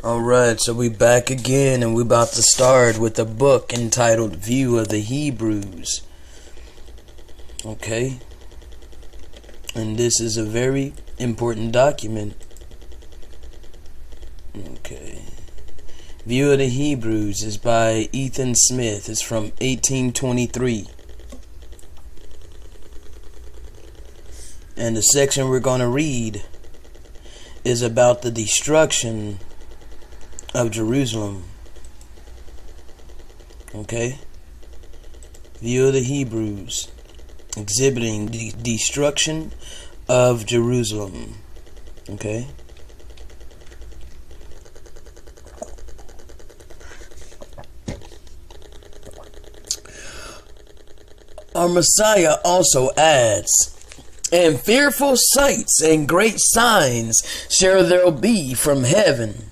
Alright, so we back again, and we about to start with a book entitled View of the Hebrews. Okay? And this is a very important document. Okay. View of the Hebrews is by Ethan Smith. It's from 1823. And the section we're going to read is about the destruction of Jerusalem. Okay? View of the Hebrews, exhibiting the destruction of Jerusalem. Okay? Our Messiah also adds, "And fearful sights and great signs shall there be from heaven."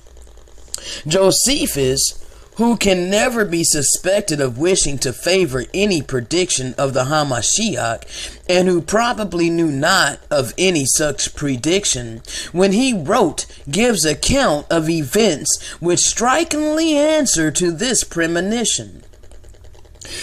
Josephus, who can never be suspected of wishing to favor any prediction of the Hamashiach, and who probably knew not of any such prediction, when he wrote, gives account of events which strikingly answer to this premonition.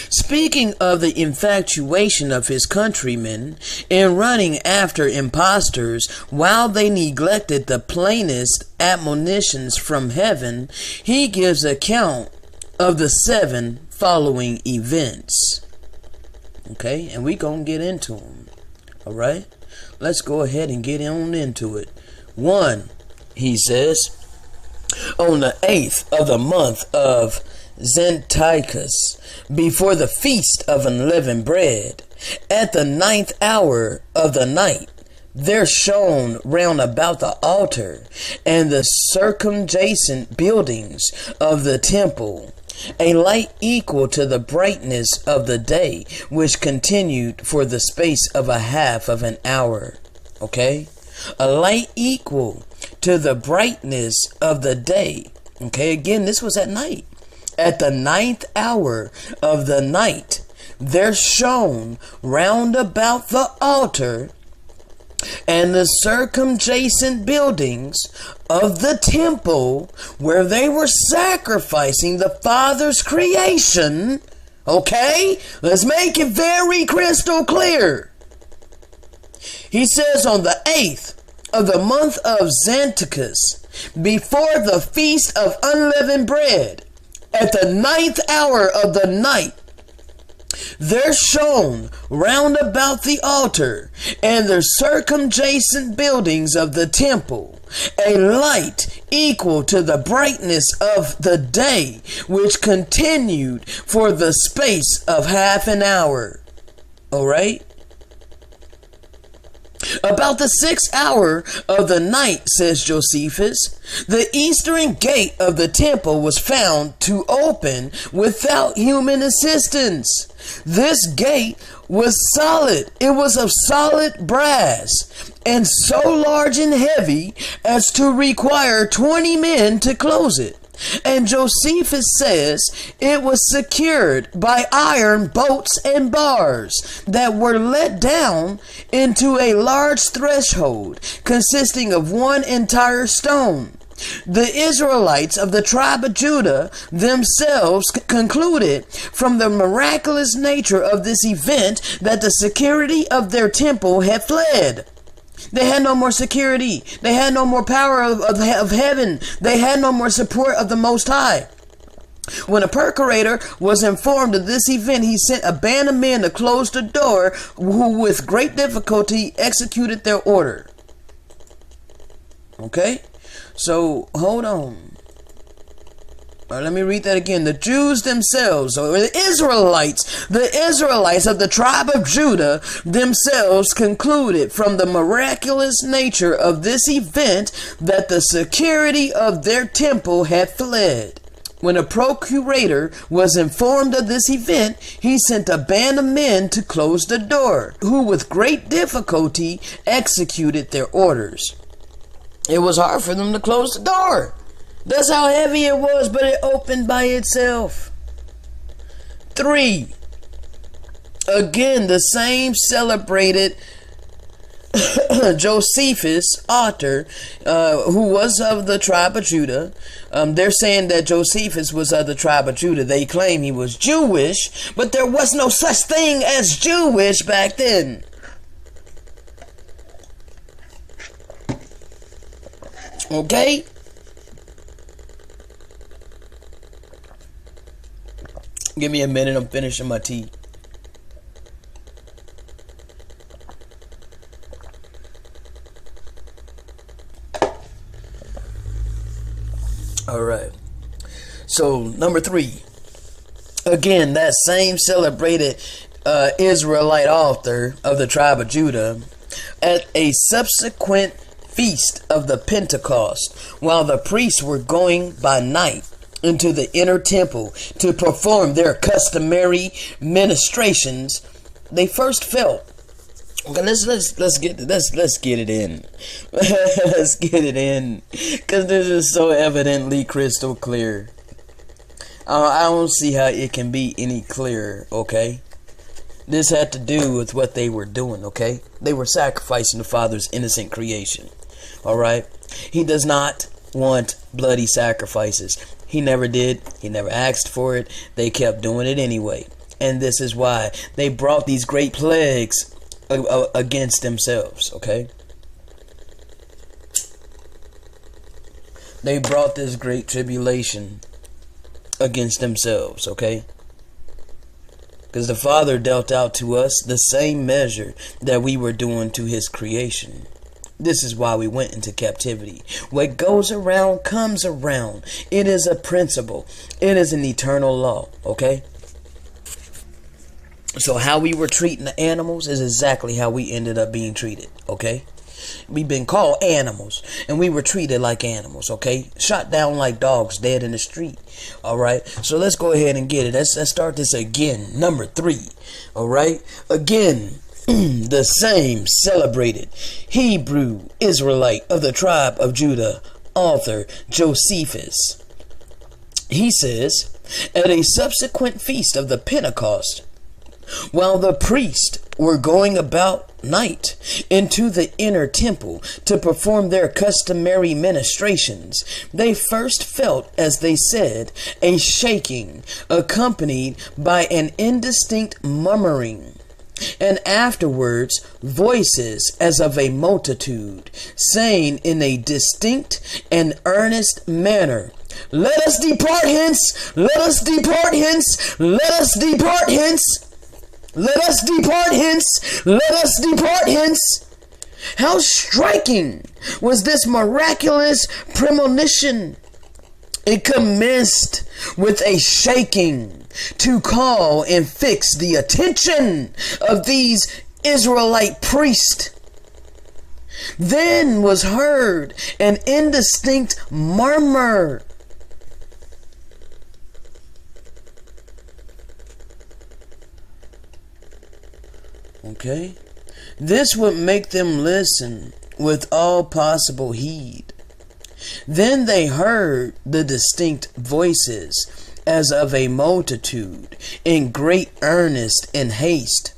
Speaking of the infatuation of his countrymen in running after impostors while they neglected the plainest admonitions from heaven, he gives account of the 7 following events. Okay, and we gonna get into them. Alright, let's go ahead and get on into it. 1, he says, on the 8th of the month of Zenticus, before the feast of unleavened bread, at the 9th hour of the night, there shone round about the altar and the circumjacent buildings of the temple a light equal to the brightness of the day, which continued for the space of a half of an hour. Okay? A light equal to the brightness of the day. Okay, again, this was at night. At the 9th hour of the night, there shone round about the altar and the circumjacent buildings of the temple where they were sacrificing the Father's creation. Okay? Let's make it very crystal clear. He says on the 8th of the month of Zenticus, before the feast of unleavened bread, at the 9th hour of the night, there shone round about the altar and the circumjacent buildings of the temple a light equal to the brightness of the day, which continued for the space of half an hour. Alright? About the 6th hour of the night, says Josephus, the eastern gate of the temple was found to open without human assistance. This gate was solid. It was of solid brass, and so large and heavy as to require 20 men to close it. And Josephus says it was secured by iron bolts and bars that were let down into a large threshold consisting of one entire stone. The Israelites of the tribe of Judah themselves concluded from the miraculous nature of this event that the security of their temple had fled. They had no more security. They had no more power of heaven. They had no more support of the Most High. When a procurator was informed of this event, he sent a band of men to close the door, who with great difficulty executed their order. Okay? So, hold on. All right, let me read that again. The Jews themselves, or the Israelites of the tribe of Judah themselves concluded from the miraculous nature of this event that the security of their temple had fled. When a procurator was informed of this event, he sent a band of men to close the door, who with great difficulty executed their orders. It was hard for them to close the door. That's how heavy it was, but it opened by itself. 3. Again, the same celebrated Josephus, author, who was of the tribe of Judah. They're saying that Josephus was of the tribe of Judah. They claim he was Jewish, but there was no such thing as Jewish back then. Okay? Give me a minute, I'm finishing my tea. Alright. So, number 3. Again, that same celebrated Israelite author of the tribe of Judah, at a subsequent feast of the Pentecost, while the priests were going by night into the inner temple to perform their customary ministrations, they first felt. Okay, let's get it in. Let's get it in, because this is so evidently crystal clear. I don't see how it can be any clearer. Okay, this had to do with what they were doing. Okay, they were sacrificing the Father's innocent creation. All right, He does not want bloody sacrifices. He never did. He never asked for it. They kept doing it anyway. And this is why they brought these great plagues against themselves. Okay? They brought this great tribulation against themselves. Okay? Because the Father dealt out to us the same measure that we were doing to His creation. This is why we went into captivity. What goes around comes around. It is a principle. It is an eternal law. Okay? So how we were treating the animals is exactly how we ended up being treated. Okay? We've been called animals, and we were treated like animals. Okay? Shot down like dogs dead in the street. Alright? So let's go ahead and get it. Let's start this again. Number 3. Alright? Again. The same celebrated Hebrew Israelite of the tribe of Judah, author Josephus. He says, at a subsequent feast of the Pentecost, while the priests were going about night into the inner temple to perform their customary ministrations, they first felt, as they said, a shaking accompanied by an indistinct murmuring, and afterwards voices as of a multitude, saying in a distinct and earnest manner, "Let us depart hence, let us depart hence, let us depart hence, let us depart hence, let us depart hence." How striking was this miraculous premonition! It commenced with a shaking to call and fix the attention of these Israelite priests. Then was heard an indistinct murmur. Okay? This would make them listen with all possible heed. Then they heard the distinct voices as of a multitude in great earnest and haste.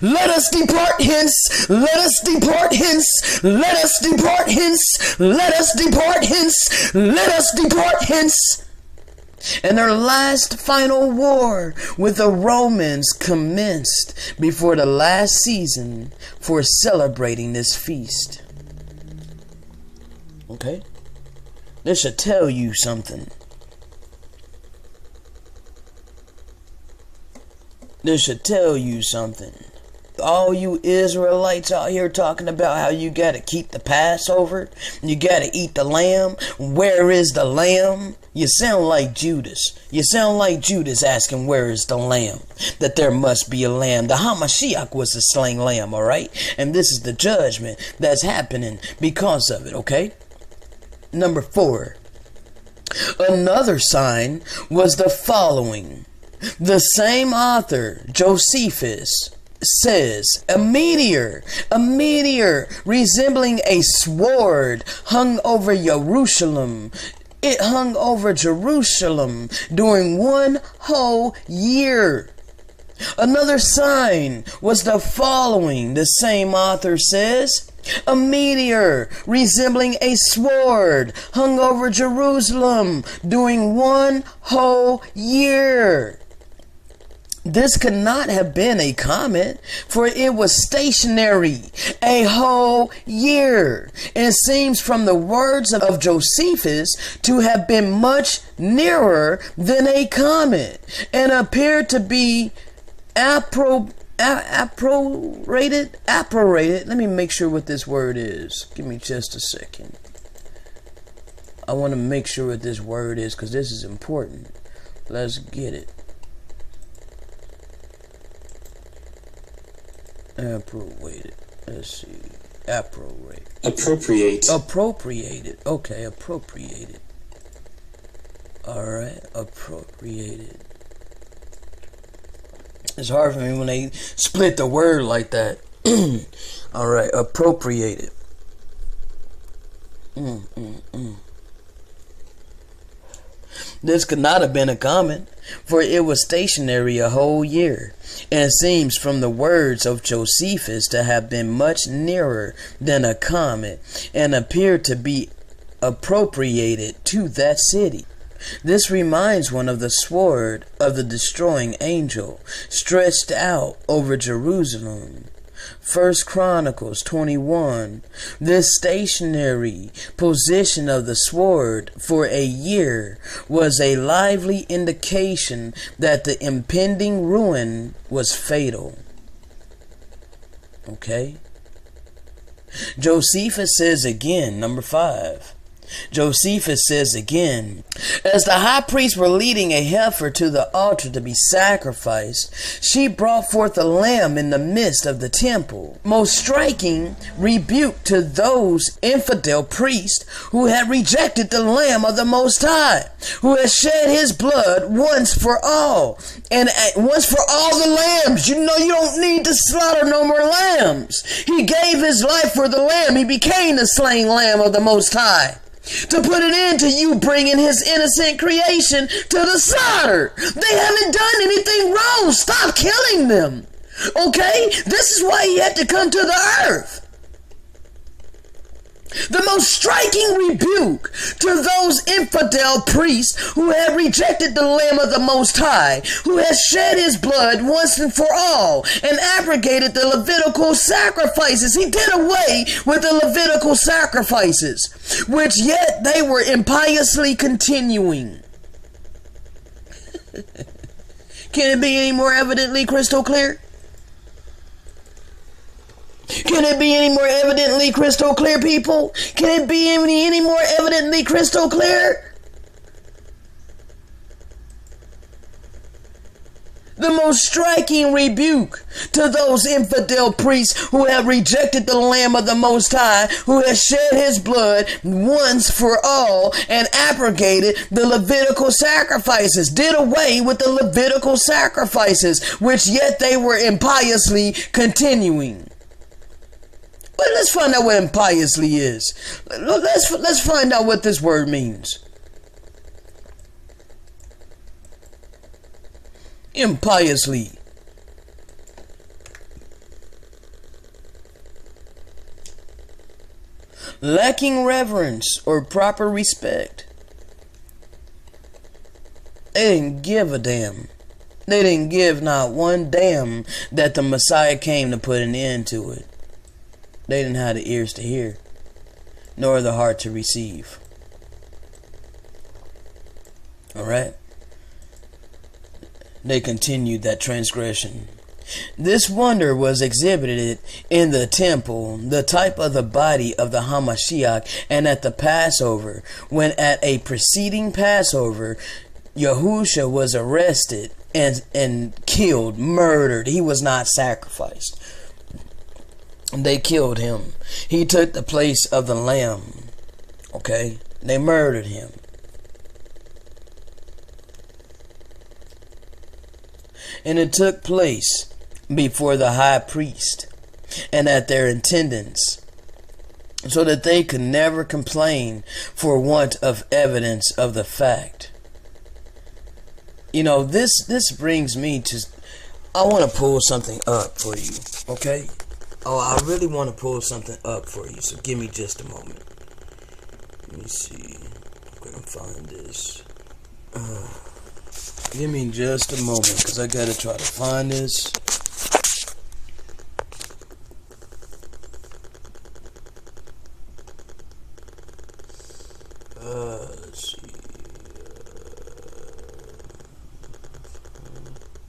"Let us depart hence, let us depart hence, let us depart hence, let us depart hence, let us depart hence." And their last final war with the Romans commenced before the last season for celebrating this feast. Okay? This should tell you something. This should tell you something. All you Israelites out here talking about how you gotta keep the Passover, you gotta eat the lamb. Where is the lamb? You sound like Judas. You sound like Judas asking, where is the lamb? That there must be a lamb. The Hamashiach was the slain lamb, alright? And this is the judgment that's happening because of it, okay? Number 4. Another sign was the following. The same author, Josephus, says, a meteor resembling a sword hung over Jerusalem. It hung over Jerusalem during one whole year. Another sign was the following, the same author says. A meteor resembling a sword hung over Jerusalem during 1 whole year. This could not have been a comet, for it was stationary a whole year. And it seems from the words of Josephus to have been much nearer than a comet, and appeared to be approrated. Let me make sure what this word is. Give me just a second. I want to make sure what this word is, because this is important. Let's get it. Appropriated. Let's see. Appropriate. Appropriated. Okay, appropriated. Alright, appropriated. It's hard for me when they split the word like that. Alright, appropriated. This could not have been a comet, for it was stationary a whole year, and it seems from the words of Josephus to have been much nearer than a comet, and appeared to be appropriated to that city. This reminds one of the sword of the destroying angel stretched out over Jerusalem. 1 Chronicles 21. This stationary position of the sword for a year was a lively indication that the impending ruin was fatal. Okay? Josephus says again, number 5. Josephus says again, as the high priests were leading a heifer to the altar to be sacrificed, she brought forth a lamb in the midst of the temple. Most striking rebuke to those infidel priests who had rejected the Lamb of the Most High, who had shed his blood once for all, and once for all the lambs. You know, you don't need to slaughter no more lambs. He gave his life for the lamb. He became the slain Lamb of the Most High, to put an end to you bringing his innocent creation to the slaughter. They haven't done anything wrong. Stop killing them. Okay? This is why he had to come to the earth. The most striking rebuke to those infidel priests who had rejected the Lamb of the Most High, who has shed his blood once and for all, and abrogated the Levitical sacrifices. He did away with the Levitical sacrifices, which yet they were impiously continuing. Can it be any more evidently crystal clear? Can it be any more evidently crystal clear, people? Can it be any more evidently crystal clear? The most striking rebuke to those infidel priests who have rejected the Lamb of the Most High, who has shed his blood once for all and abrogated the Levitical sacrifices, did away with the Levitical sacrifices, which yet they were impiously continuing. But let's find out what impiously is. Let's find out what this word means. Impiously. Lacking reverence or proper respect. They didn't give a damn. They didn't give not one damn that the Messiah came to put an end to it. They didn't have the ears to hear, nor the heart to receive. Alright? They continued that transgression. This wonder was exhibited in the temple, the type of the body of the Hamashiach, and at the Passover, when at a preceding Passover, Yahusha was arrested and killed, murdered. He was not sacrificed. They killed him. He took the place of the lamb. Okay? They murdered him. And it took place before the high priest and at their attendants, so that they could never complain for want of evidence of the fact. You know, this brings me to I want to pull something up for you, okay? Oh, I really want to pull something up for you, so give me just a moment. Let me see. I'm going to find this. Give me just a moment, because I got to try to find this. Let's see.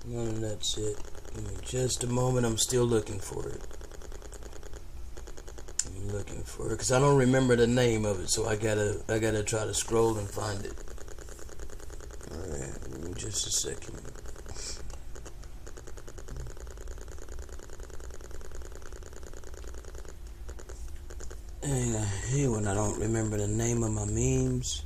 No, that's it. Give me just a moment. I'm still looking for it. I'm looking for it because I don't remember the name of it, so I gotta try to scroll and find it. All right, give me just a second. And I hate when I don't remember the name of my memes.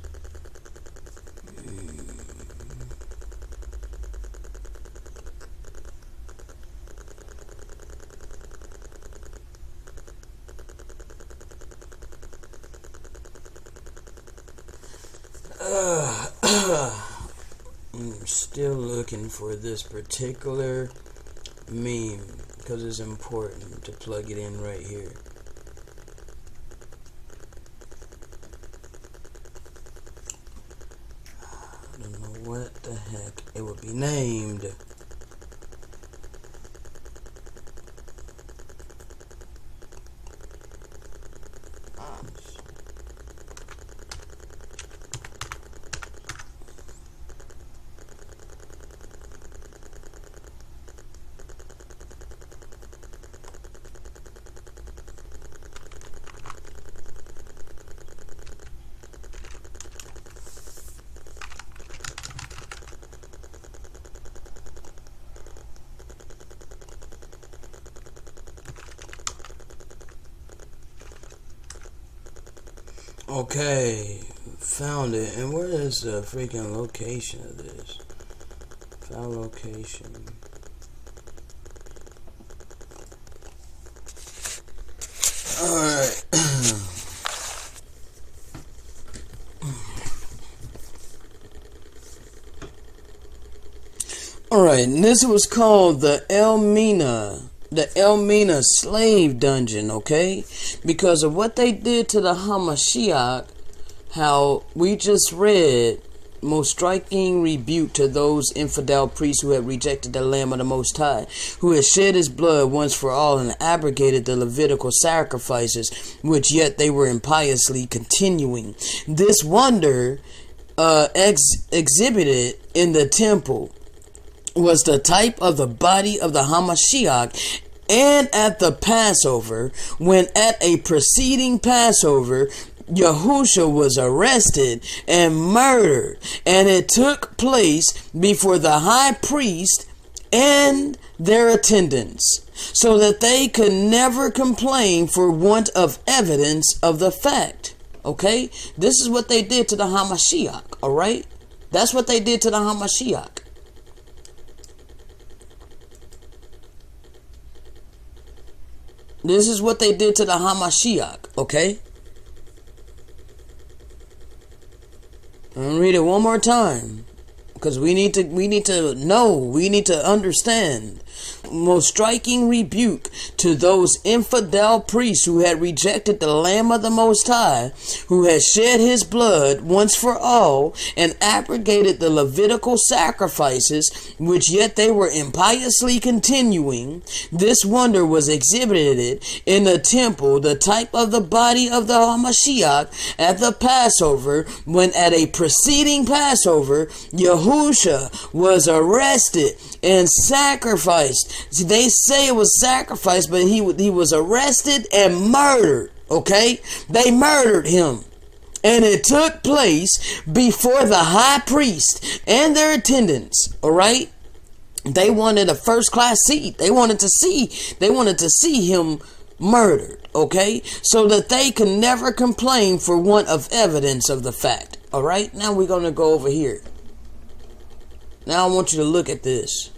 I'm still looking for this particular meme because it's important to plug it in right here. I don't know what the heck it would be named. Okay, found it. And where is the freaking location of this? Found location. Alright. Alright, and this was called the El Mina slave dungeon, okay? Because of what they did to the Hamashiach, how we just read, most striking rebuke to those infidel priests who had rejected the Lamb of the Most High, who had shed his blood once for all and abrogated the Levitical sacrifices, which yet they were impiously continuing. This wonder exhibited in the temple was the type of the body of the Hamashiach, and at the Passover, when at a preceding Passover, Yahusha was arrested and murdered, and it took place before the high priest and their attendants, so that they could never complain for want of evidence of the fact. Okay? This is what they did to the Hamashiach, alright? That's what they did to the Hamashiach. This is what they did to the Hamashiach, okay? I'm gonna read it one more time, because we need to know, we need to understand. Most striking rebuke to those infidel priests who had rejected the Lamb of the Most High, who had shed his blood once for all and abrogated the Levitical sacrifices, which yet they were impiously continuing. This wonder was exhibited in the temple, the type of the body of the Hamashiach at the Passover, when at a preceding Passover, Yahusha was arrested and sacrificed. See, they say it was sacrificed, but he was arrested and murdered, okay? They murdered him. And it took place before the high priest and their attendants, all right? They wanted a first-class seat. They wanted to see him murdered, okay? So that they could never complain for want of evidence of the fact, all right? Now we're going to go over here. Now I want you to look at this.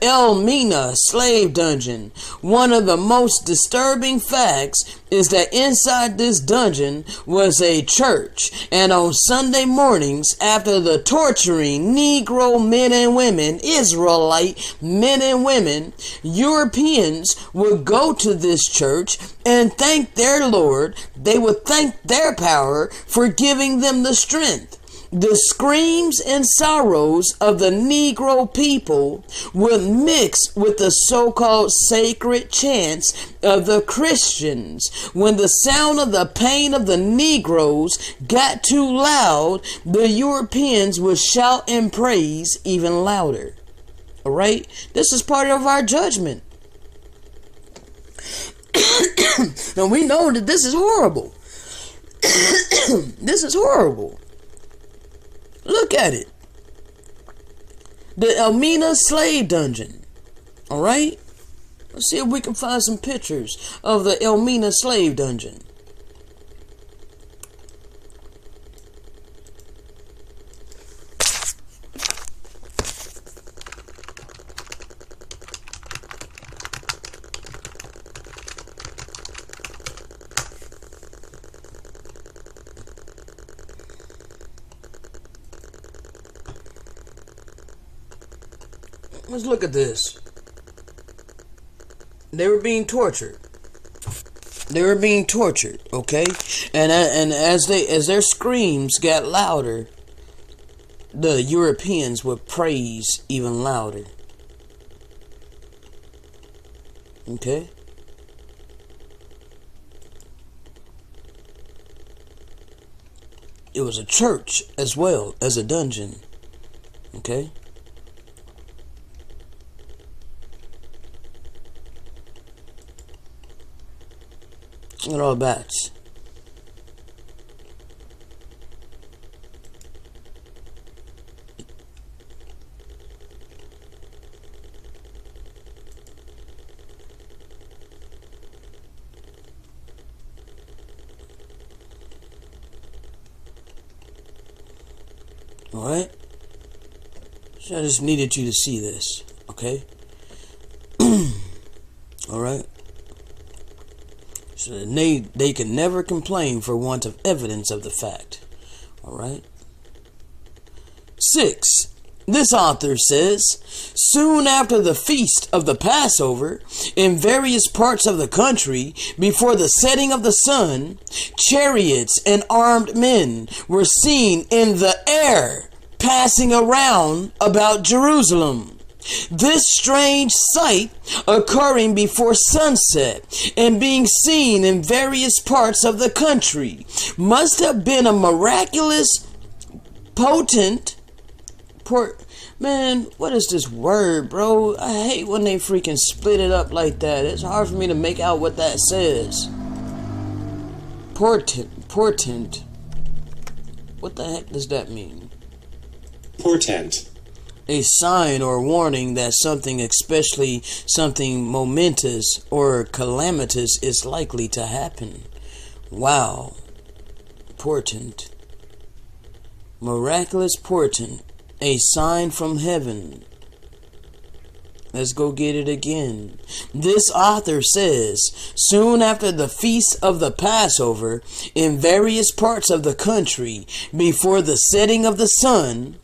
Elmina slave dungeon. One of the most disturbing facts is that inside this dungeon was a church, and on Sunday mornings, after the torturing Negro men and women, Israelite men and women, Europeans would go to this church and thank their Lord. They would thank their power for giving them the strength. The screams and sorrows of the Negro people would mix with the so-called sacred chants of the Christians. When the sound of the pain of the Negroes got too loud, the Europeans would shout and praise even louder. All right? This is part of our judgment. Now we know that this is horrible. This is horrible. Look at it. The Elmina slave dungeon. Alright? Let's see if we can find some pictures of the Elmina slave dungeon. Let's look at this. They were being tortured. They were being tortured, okay? And as their screams got louder, the Europeans would praise even louder. Okay? It was a church as well as a dungeon. Okay? Look at all the bats. Alright? So I just needed you to see this. Okay? Alright? So they can never complain for want of evidence of the fact. Alright? 6. This author says, soon after the feast of the Passover, in various parts of the country, before the setting of the sun, chariots and armed men were seen in the air, passing around about Jerusalem. This strange sight occurring before sunset and being seen in various parts of the country must have been a miraculous, potent, man, what is this word, bro? I hate when they freaking split it up like that. It's hard for me to make out what that says. Portent. What the heck does that mean? Portent. A sign or warning that something, especially something momentous or calamitous, is likely to happen. Wow. Portent. Miraculous portent. A sign from heaven. Let's go get it again. This author says, soon after the feast of the Passover, in various parts of the country, before the setting of the sun,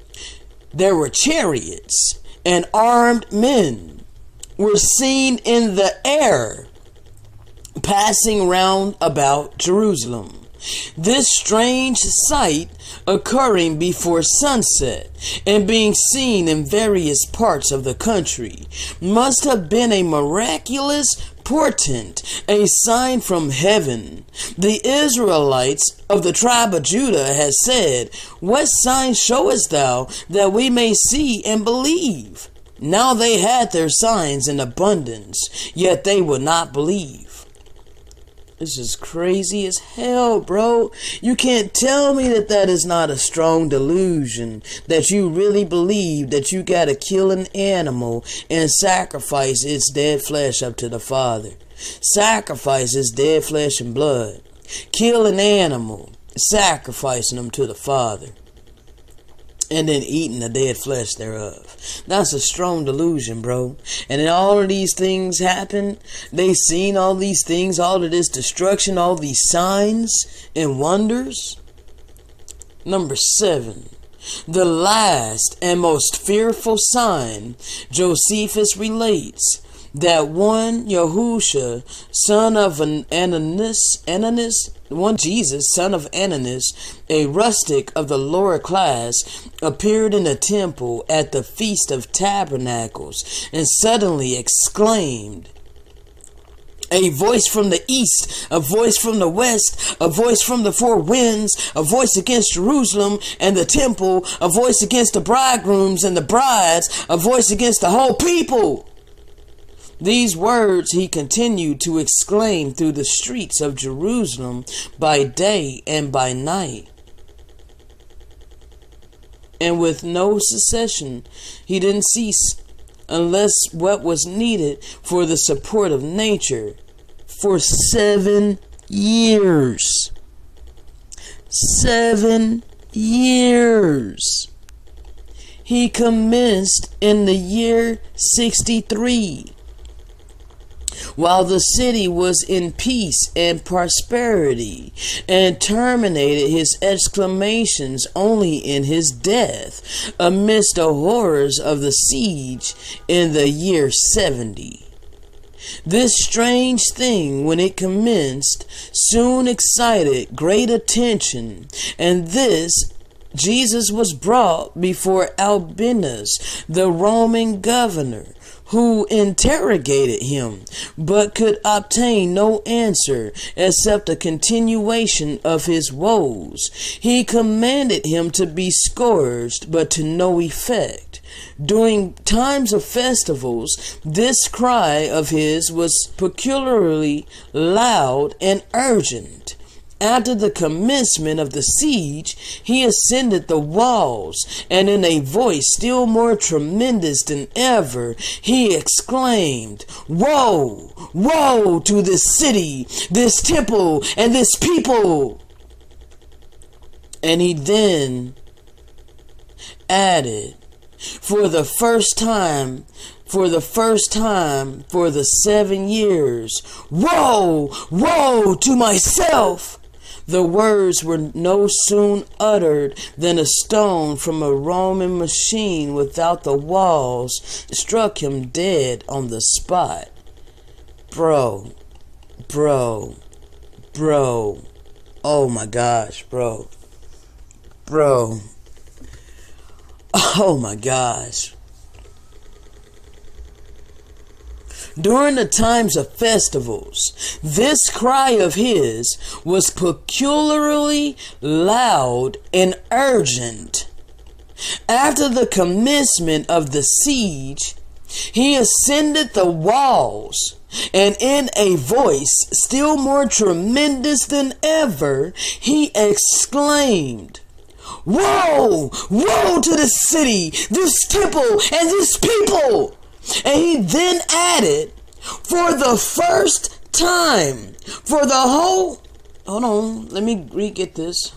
there were chariots and armed men were seen in the air, passing round about Jerusalem. This strange sight occurring before sunset and being seen in various parts of the country must have been a miraculous portent, a sign from heaven. The Israelites of the tribe of Judah has said, what sign showest thou that we may see and believe? Now they had their signs in abundance, yet they would not believe. This is crazy as hell, bro. You can't tell me that that is not a strong delusion, that you really believe that you gotta kill an animal and sacrifice its dead flesh up to the Father. Sacrifice its dead flesh and blood. Kill an animal, sacrificing them to the Father. and then eating the dead flesh thereof. That's a strong delusion, bro. And then all of these things happen. They seen all these things, all of this destruction, all these signs and wonders. Number 7. The last and most fearful sign, Josephus relates that one Yahusha, son of Ananias, one Jesus, son of Ananias, a rustic of the lower class, appeared in the temple at the Feast of Tabernacles and suddenly exclaimed, a voice from the east, a voice from the west, a voice from the four winds, a voice against Jerusalem and the temple, a voice against the bridegrooms and the brides, a voice against the whole people. These words he continued to exclaim through the streets of Jerusalem by day and by night. And with no cessation, he didn't cease, unless what was needed for the support of nature, for 7 years. 7 years. He commenced in the year 63. While the city was in peace and prosperity, and terminated his exclamations only in his death, amidst the horrors of the siege in the year 70. This strange thing, when it commenced, soon excited great attention, and this Jesus was brought before Albinus, the Roman governor, who interrogated him, but could obtain no answer except a continuation of his woes. He commanded him to be scourged, but to no effect. During times of festivals, this cry of his was peculiarly loud and urgent. After the commencement of the siege, he ascended the walls, and in a voice still more tremendous than ever, he exclaimed, "Woe! Woe to this city, this temple, and this people!" And he then added, for the first time, for the 7 years, "Woe! Woe to myself!" The words were no sooner uttered than a stone from a Roman machine without the walls struck him dead on the spot. Bro. Oh my gosh, bro. Oh my gosh. During the times of festivals, this cry of his was peculiarly loud and urgent. After the commencement of the siege, he ascended the walls, and in a voice still more tremendous than ever, he exclaimed, "Woe! Woe to this city, this temple, and this people!" And he then added, for the first time, for the whole, hold on, let me re-get this.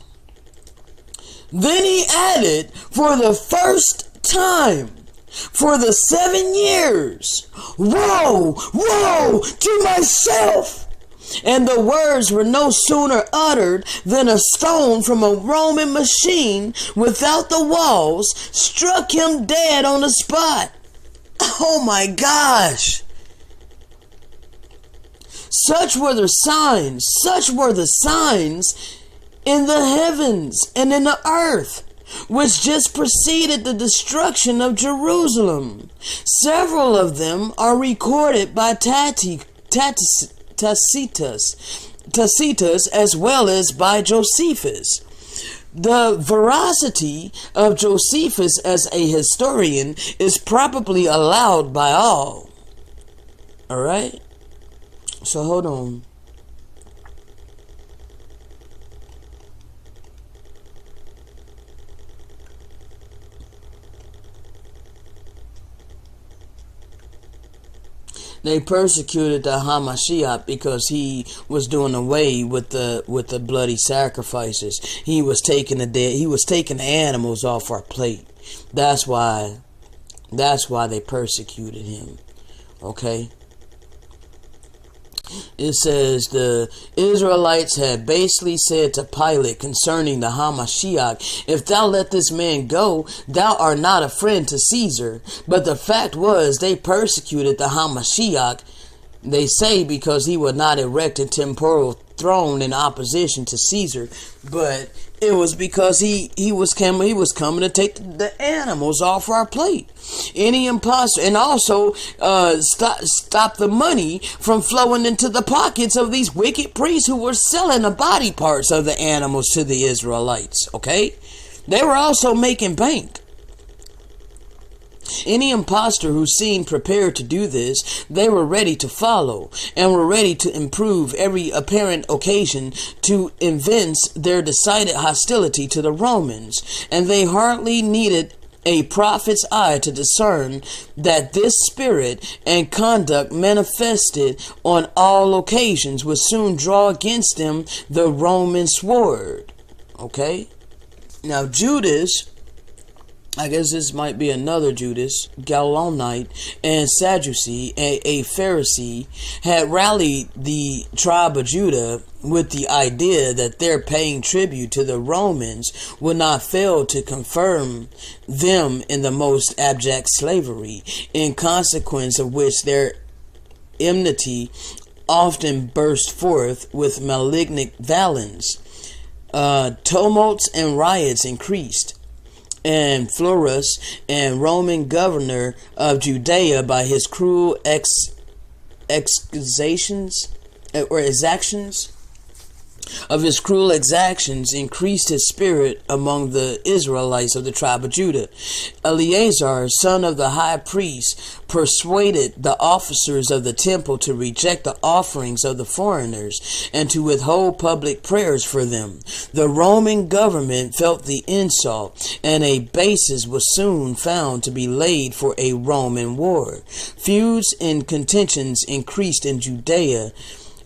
Then he added, for the first time, for the 7 years, "Woe, woe to myself!" And the words were no sooner uttered than a stone from a Roman machine without the walls struck him dead on the spot. Oh my gosh. Such were the signs in the heavens and in the earth, which just preceded the destruction of Jerusalem. Several of them are recorded by Tacitus as well as by Josephus. The veracity of Josephus as a historian is probably allowed by all. Alright? So hold on. They persecuted the Hamashiach because he was doing away with the bloody sacrifices. He was taking the animals off our plate. That's why they persecuted him. Okay? It says the Israelites had basically said to Pilate concerning the Hamashiach, if thou let this man go, thou art not a friend to Caesar. But the fact was they persecuted the Hamashiach, they say, because he would not erect a temporal throne in opposition to Caesar, but it was because he was coming to take the animals off our plate. Any imposter, and also stop the money from flowing into the pockets of these wicked priests who were selling the body parts of the animals to the Israelites. Okay, they were also making bank. Any imposter who seemed prepared to do this, they were ready to follow and were ready to improve every apparent occasion to evince their decided hostility to the Romans, and they hardly needed a prophet's eye to discern that this spirit and conduct manifested on all occasions would soon draw against them the Roman sword. Okay? Now Judas, I guess this might be another Judas, Galilonite and Sadducee, a Pharisee, had rallied the tribe of Judah with the idea that their paying tribute to the Romans would not fail to confirm them in the most abject slavery, in consequence of which their enmity often burst forth with malignant violence. Tumults and riots increased. And Florus, and Roman governor of Judea, by his cruel exactions, increased his spirit among the Israelites of the tribe of Judah. Eleazar, son of the high priest, persuaded the officers of the temple to reject the offerings of the foreigners and to withhold public prayers for them. The Roman government felt the insult, and a basis was soon found to be laid for a Roman war. Feuds and contentions increased in Judea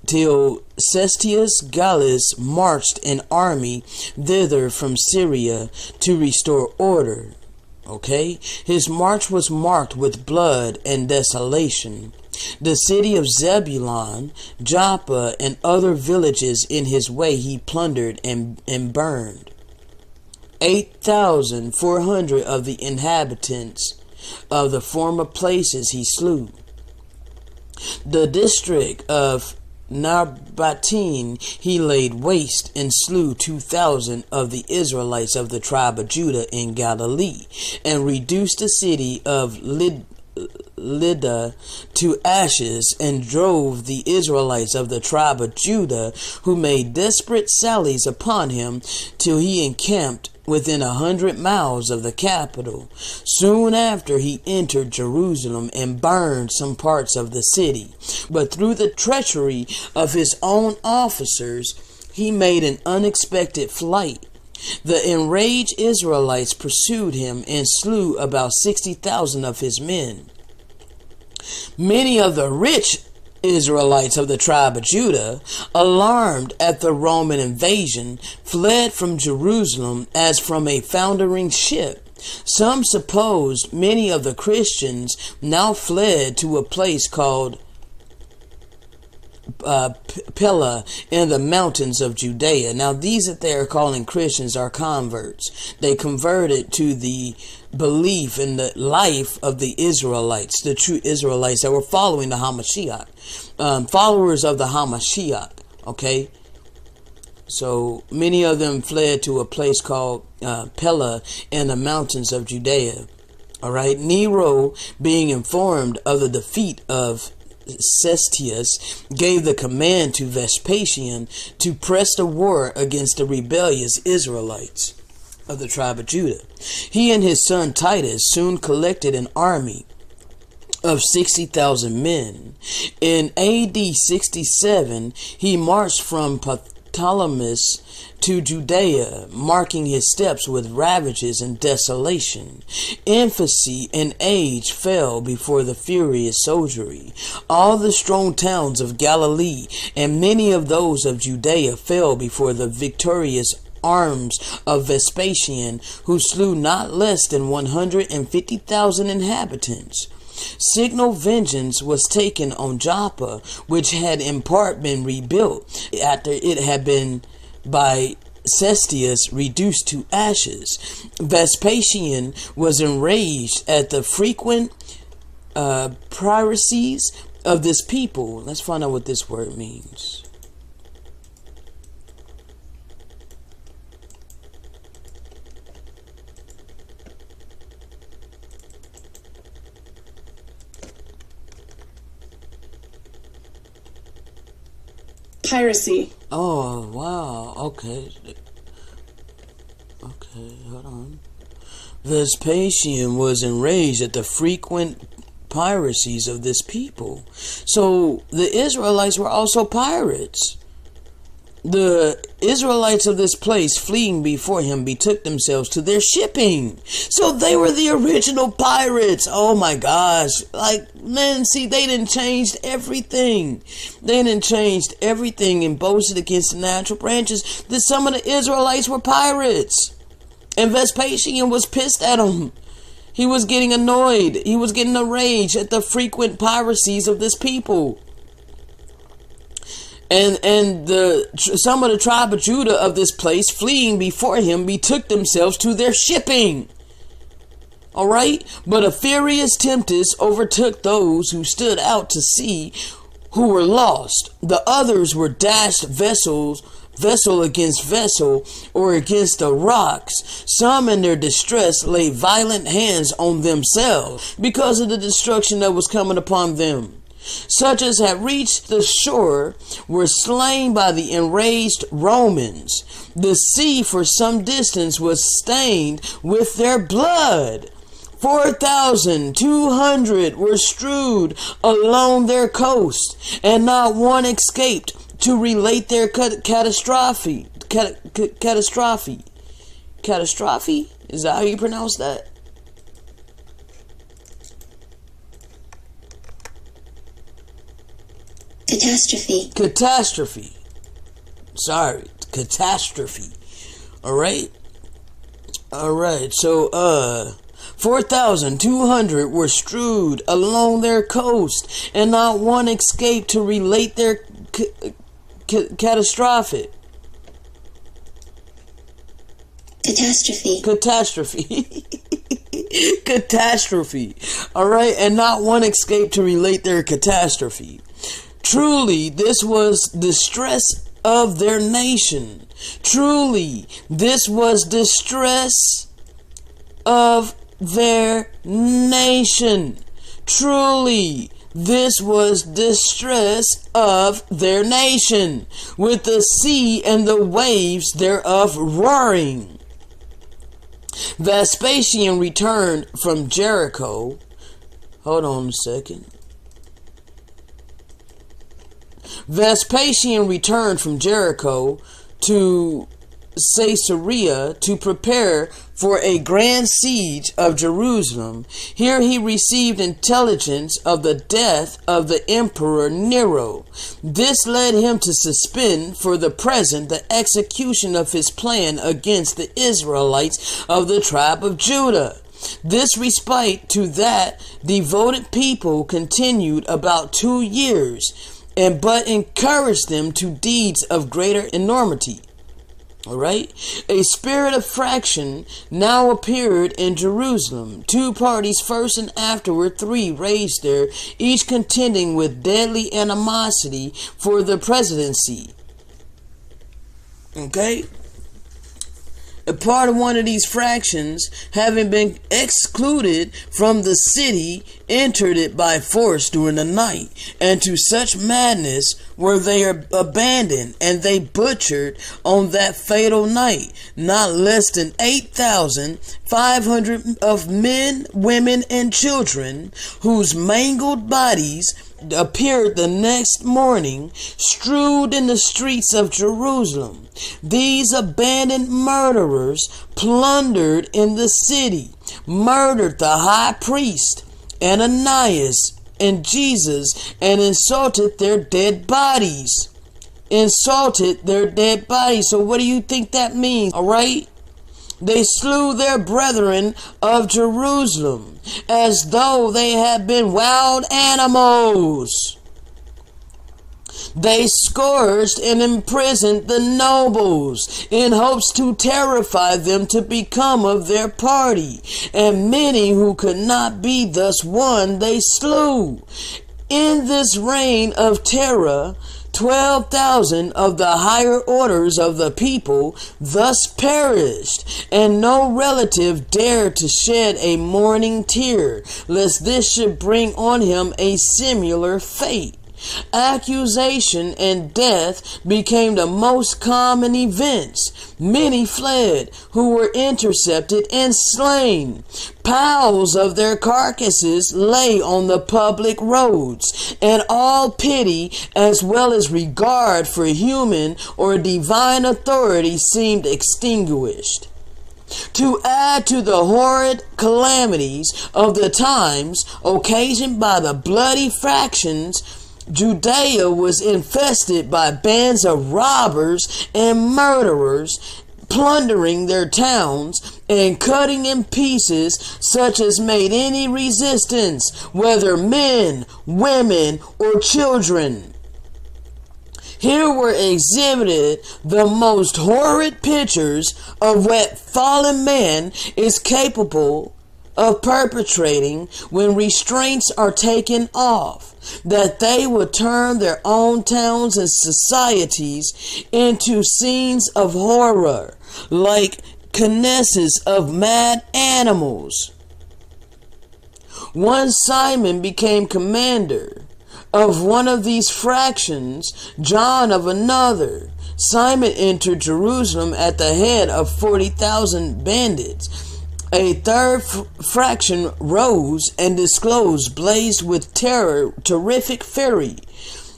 till Cestius Gallus marched an army thither from Syria to restore order. Okay? His march was marked with blood and desolation. The city of Zebulun, Joppa, and other villages in his way he plundered and burned. 8,400 of the inhabitants of the former places he slew. The district of Narbatin he laid waste and slew 2,000 of the Israelites of the tribe of Judah in Galilee, and reduced the city of Lydda to ashes, and drove the Israelites of the tribe of Judah, who made desperate sallies upon him, till he encamped within 100 miles of the capital. Soon after he entered Jerusalem and burned some parts of the city. But through the treachery of his own officers, he made an unexpected flight. The enraged Israelites pursued him and slew about 60,000 of his men. Many of the rich Israelites of the tribe of Judah, alarmed at the Roman invasion, fled from Jerusalem as from a foundering ship. Some supposed many of the Christians now fled to a place called Pella in the mountains of Judea. Now these that they are calling Christians are converts. They converted to the belief in the life of the Israelites, the true Israelites that were following the Hamashiach, followers of the Hamashiach. Okay, so many of them fled to a place called Pella in the mountains of Judea. All right, Nero, being informed of the defeat of Cestius, gave the command to Vespasian to press the war against the rebellious Israelites of the tribe of Judah. He and his son Titus soon collected an army of 60,000 men. In AD 67, he marched from Ptolemy to Judea, marking his steps with ravages and desolation. Infancy and age fell before the furious soldiery. All the strong towns of Galilee and many of those of Judea fell before the victorious arms of Vespasian, who slew not less than 150,000 inhabitants. Signal vengeance was taken on Joppa, which had in part been rebuilt after it had been by Cestius reduced to ashes. Vespasian was enraged at the frequent piracies of this people. Let's find out what this word means. Piracy. Oh, wow. Okay, hold on. Vespasian was enraged at the frequent piracies of this people. So the Israelites were also pirates. The Israelites of this place, fleeing before him, betook themselves to their shipping. So they were the original pirates. Oh my gosh. Like, man, see, they done changed everything. They done changed everything and boasted against the natural branches that some of the Israelites were pirates. And Vespasian was pissed at them. He was getting annoyed. He was getting enraged at the frequent piracies of this people. And some of the tribe of Judah of this place, fleeing before him, betook themselves to their shipping. Alright? But a furious tempest overtook those who stood out to sea, who were lost. The others were dashed vessel against vessel, or against the rocks. Some in their distress laid violent hands on themselves because of the destruction that was coming upon them. Such as had reached the shore were slain by the enraged Romans. The sea for some distance was stained with their blood. 4,200 were strewed along their coast, and not one escaped to relate their catastrophe. Catastrophe? Is that how you pronounce that? Catastrophe. Sorry, catastrophe. Alright. So, 4,200 were strewed along their coast, and not one escaped to relate their catastrophe. Catastrophe. Alright, and not one escaped to relate their catastrophe. Truly, this was distress of their nation. Truly, this was distress of their nation. Truly, this was distress of their nation, with the sea and the waves thereof roaring. Vespasian returned from Jericho. Hold on a second. Vespasian returned from Jericho to Caesarea to prepare for a grand siege of Jerusalem. Here he received intelligence of the death of the Emperor Nero. This led him to suspend for the present the execution of his plan against the Israelites of the tribe of Judah. This respite to that devoted people continued about 2 years, but encouraged them to deeds of greater enormity. Alright? A spirit of fraction now appeared in Jerusalem. 2 parties, first and afterward 3, raised there, each contending with deadly animosity for the presidency. Okay? A part of one of these fractions, having been excluded from the city, entered it by force during the night, and to such madness were they abandoned, and they butchered on that fatal night not less than 8,500 of men, women, and children, whose mangled bodies appeared the next morning, strewed in the streets of Jerusalem. These abandoned murderers plundered in the city, murdered the high priest, Ananias, and Jesus, and insulted their dead bodies. Insulted their dead bodies. So what do you think that means? All right? They slew their brethren of Jerusalem as though they had been wild animals. They scourged and imprisoned the nobles in hopes to terrify them to become of their party, and many who could not be thus won they slew. In this reign of terror, 12,000 of the higher orders of the people thus perished, and no relative dared to shed a mourning tear, lest this should bring on him a similar fate. Accusation and death became the most common events. Many fled, who were intercepted and slain. Piles of their carcasses lay on the public roads, and all pity as well as regard for human or divine authority seemed extinguished. To add to the horrid calamities of the times occasioned by the bloody factions, Judea was infested by bands of robbers and murderers, plundering their towns and cutting in pieces such as made any resistance, whether men, women, or children. Here were exhibited the most horrid pictures of what fallen man is capable of perpetrating when restraints are taken off, that they would turn their own towns and societies into scenes of horror, like canesses of mad animals. One Simon became commander of one of these fractions, John of another. Simon entered Jerusalem at the head of 40,000 bandits. A third fraction rose and disclosed, blazed with terrific fury.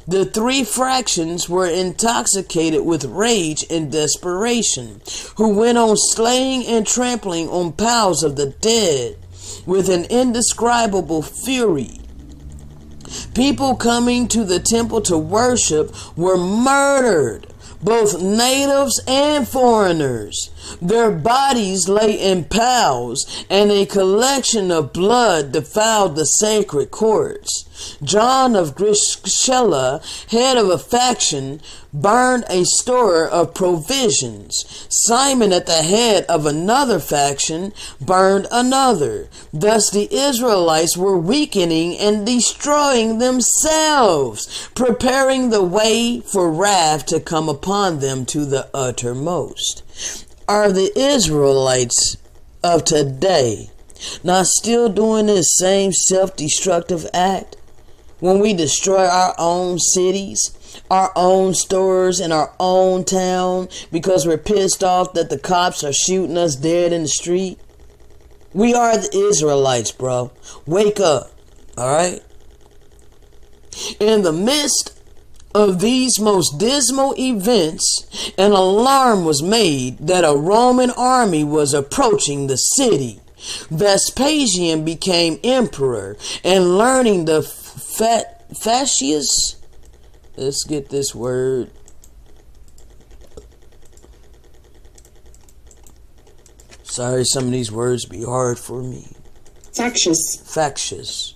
The three fractions were intoxicated with rage and desperation, who went on slaying and trampling on piles of the dead with an indescribable fury. People coming to the temple to worship were murdered, both natives and foreigners. Their bodies lay in piles, and a collection of blood defiled the sacred courts. John of Grishela, head of a faction, burned a store of provisions. Simon, at the head of another faction, burned another. Thus the Israelites were weakening and destroying themselves, preparing the way for wrath to come upon them to the uttermost. Are the Israelites of today not still doing this same self-destructive act? When we destroy our own cities, our own stores, and our own town because we're pissed off that the cops are shooting us dead in the street? We are the Israelites, bro. Wake up, alright? In the midst of these most dismal events, an alarm was made that a Roman army was approaching the city. Vespasian became emperor, and learning the fascius, let's get this word, sorry, some of these words be hard for me. Factious.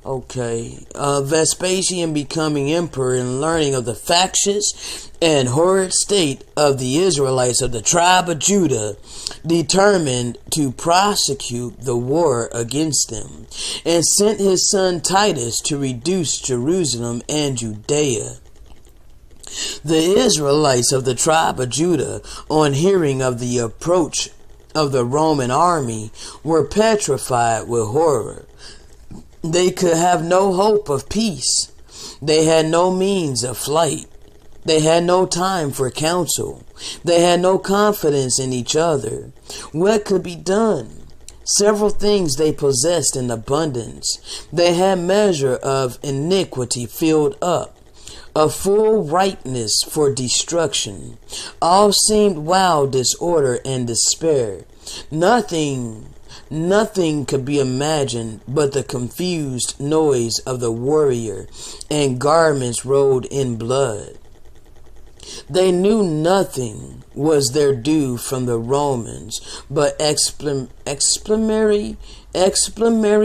Okay, Vespasian becoming emperor and learning of the factious and horrid state of the Israelites of the tribe of Judah, determined to prosecute the war against them, and sent his son Titus to reduce Jerusalem and Judea. The Israelites of the tribe of Judah, on hearing of the approach of the Roman army, were petrified with horror. They could have no hope of peace. They had no means of flight. They had no time for counsel. They had no confidence in each other. What could be done? Several things they possessed in abundance. They had measure of iniquity filled up, a full ripeness for destruction. All seemed wild disorder and despair. Nothing could be imagined but the confused noise of the warrior, and garments rolled in blood. They knew nothing was their due from the Romans but exclamatory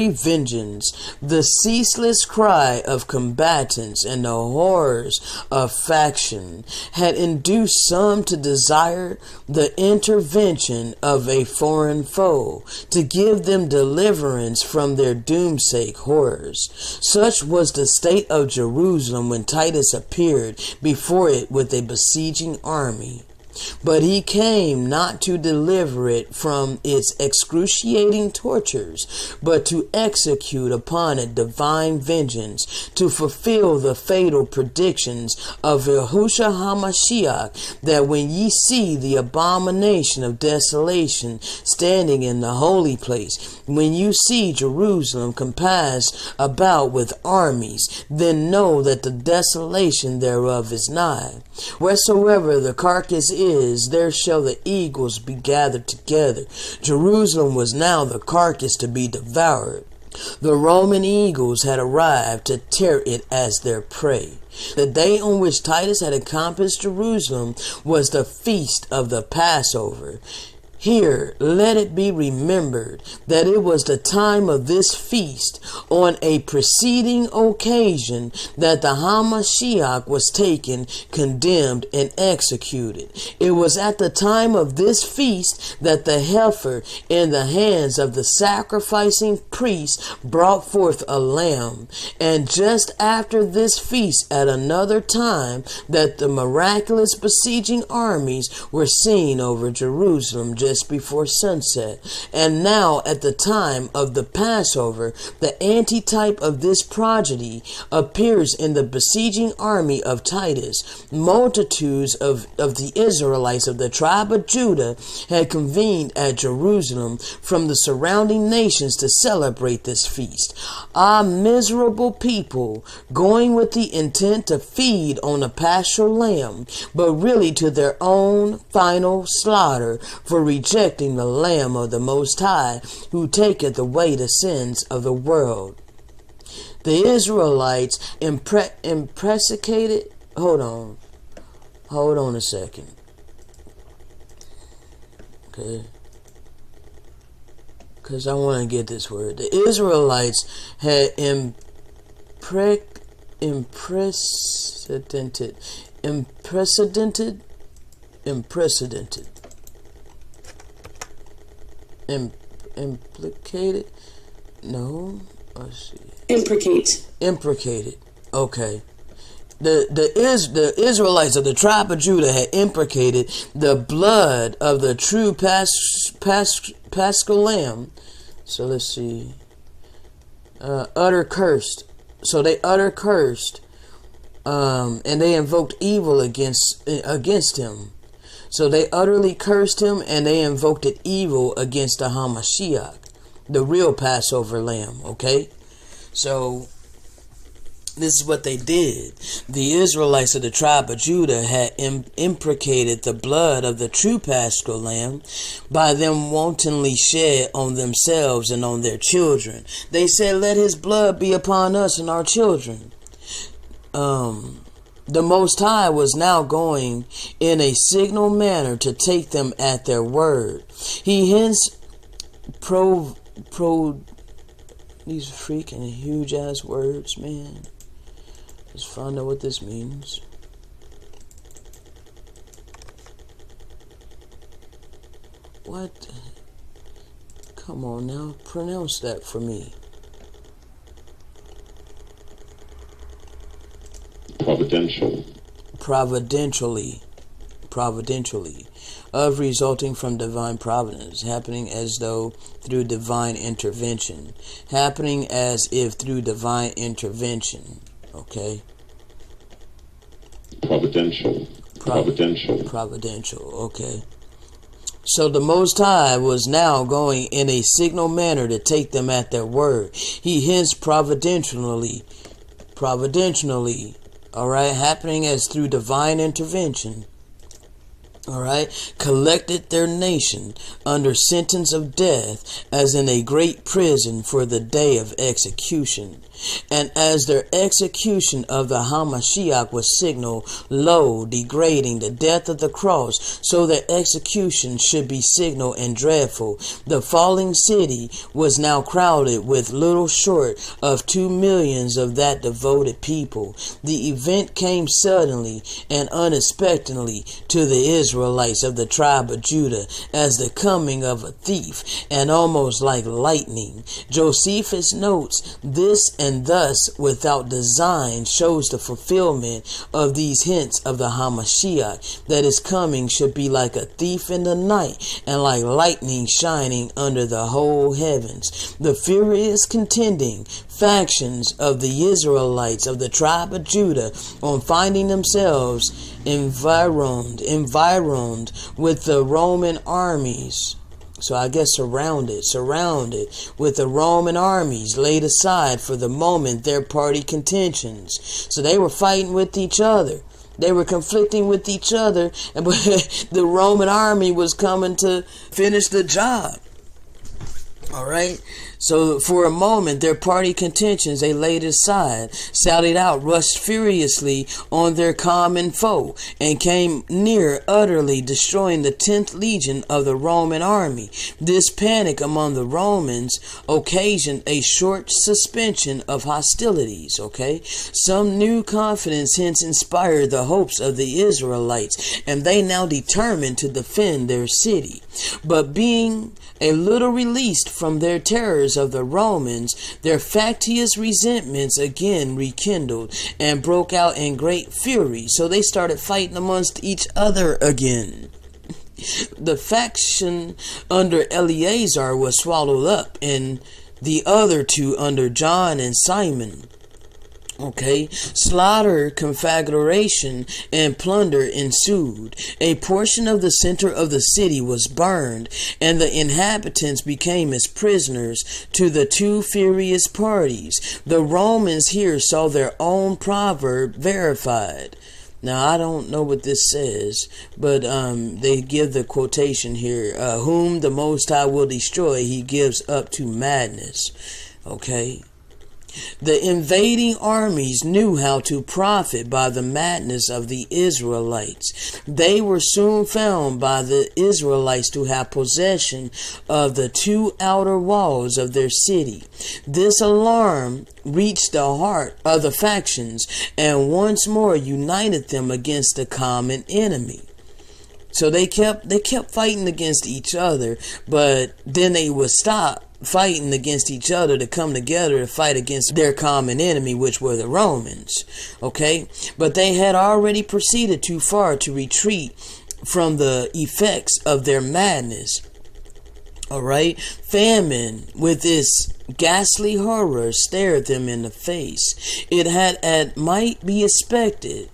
vengeance, the ceaseless cry of combatants, and the horrors of faction had induced some to desire the intervention of a foreign foe to give them deliverance from their doomsake horrors. Such was the state of Jerusalem when Titus appeared before it with a besieging army. But he came not to deliver it from its excruciating tortures, but to execute upon it divine vengeance, to fulfill the fatal predictions of Yahushua HaMashiach, that when ye see the abomination of desolation standing in the holy place, when you see Jerusalem compassed about with armies, then know that the desolation thereof is nigh. Wheresoever the carcass is, there shall the eagles be gathered together. Jerusalem was now the carcass to be devoured. The Roman eagles had arrived to tear it as their prey. The day on which Titus had encompassed Jerusalem was the feast of the Passover. Here, let it be remembered that it was the time of this feast on a preceding occasion that the Hamashiach was taken, condemned, and executed. It was at the time of this feast that the heifer in the hands of the sacrificing priest brought forth a lamb, and just after this feast at another time that the miraculous besieging armies were seen over Jerusalem just before sunset. And now at the time of the Passover, the antitype of this prodigy appears in the besieging army of Titus. Multitudes of the Israelites of the tribe of Judah had convened at Jerusalem from the surrounding nations to celebrate this feast. Ah, miserable people, going with the intent to feed on a paschal lamb, but really to their own final slaughter for rejecting the Lamb of the Most High, who taketh away the sins of the world. The Israelites imprecated. Hold on a second. Okay. Because I want to get this word. The Israelites had unprecedented implicated. No, let's see. Imprecated. Okay. The Israelites of the tribe of Judah had imprecated the blood of the true paschal lamb. So let's see. Utter cursed. So they utter cursed, and they invoked evil against him. So they utterly cursed him, and they invoked evil against the Hamashiach, the real Passover lamb. Okay, so this is what they did. The Israelites of the tribe of Judah had imprecated the blood of the true paschal lamb by them wantonly shed on themselves and on their children. They said, "Let his blood be upon us and our children." The Most High was now going in a signal manner to take them at their word. He hence these freaking huge ass words, man. Let's find out what this means. What? Come on now, pronounce that for me. Providentially, of resulting from divine providence, happening as though through divine intervention, happening as if through divine intervention. Okay. Providential. Okay. So the Most High was now going in a signal manner to take them at their word. He hence providentially, alright, happening as through divine intervention, alright, collected their nation under sentence of death as in a great prison for the day of execution. And as their execution of the Hamashiach was signal, lo, degrading the death of the cross, so their execution should be signal and dreadful. The falling city was now crowded with little short of 2 millions of that devoted people. The event came suddenly and unexpectedly to the Israelites of the tribe of Judah as the coming of a thief, and almost like lightning. Josephus notes this, and thus without design shows the fulfillment of these hints of the Hamashiach, that his coming should be like a thief in the night and like lightning shining under the whole heavens. The furious contending factions of the Israelites of the tribe of Judah, on finding themselves environed with the Roman armies, so I guess surrounded with the Roman armies, laid aside for the moment their party contentions. So they were fighting with each other. They were conflicting with each other, but the Roman army was coming to finish the job. All right. So for a moment, their party contentions they laid aside, sallied out, rushed furiously on their common foe, and came near utterly destroying the 10th legion of the Roman army. This panic among the Romans occasioned a short suspension of hostilities. Okay, some new confidence hence inspired the hopes of the Israelites, and they now determined to defend their city. But being a little released from their terrors of the Romans, their factious resentments again rekindled and broke out in great fury. So they started fighting amongst each other again. The faction under Eleazar was swallowed up, and the other two under John and Simon. Okay, slaughter, conflagration, and plunder ensued. A portion of the center of the city was burned, and the inhabitants became as prisoners to the two furious parties. The Romans here saw their own proverb verified. Now, I don't know what this says, but they give the quotation here. Whom the Most High will destroy, he gives up to madness. Okay. The invading armies knew how to profit by the madness of the Israelites. They were soon found by the Israelites to have possession of the two outer walls of their city. This alarm reached the heart of the factions and once more united them against the common enemy. So they kept fighting against each other, but then they would stop fighting against each other to come together to fight against their common enemy, which were the Romans. Okay? But they had already proceeded too far to retreat from the effects of their madness. Alright? Famine, with its ghastly horror, stared them in the face. It had, as might be expected,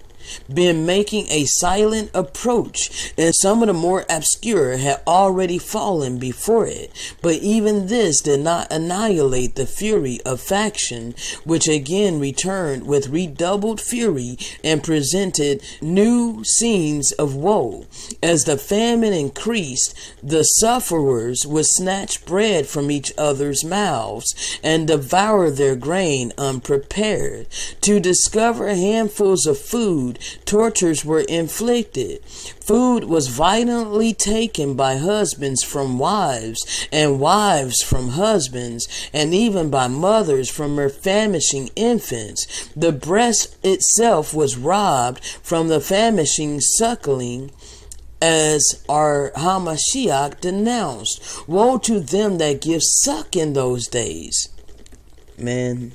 been making a silent approach, and some of the more obscure had already fallen before it. But even this did not annihilate the fury of faction, which again returned with redoubled fury and presented new scenes of woe. As the famine increased, the sufferers would snatch bread from each other's mouths and devour their grain unprepared. To discover handfuls of food, tortures were inflicted. Food was violently taken by husbands from wives, and wives from husbands, and even by mothers from their famishing infants. The breast itself was robbed from the famishing suckling, as our Hamashiach denounced. Woe to them that give suck in those days. Man,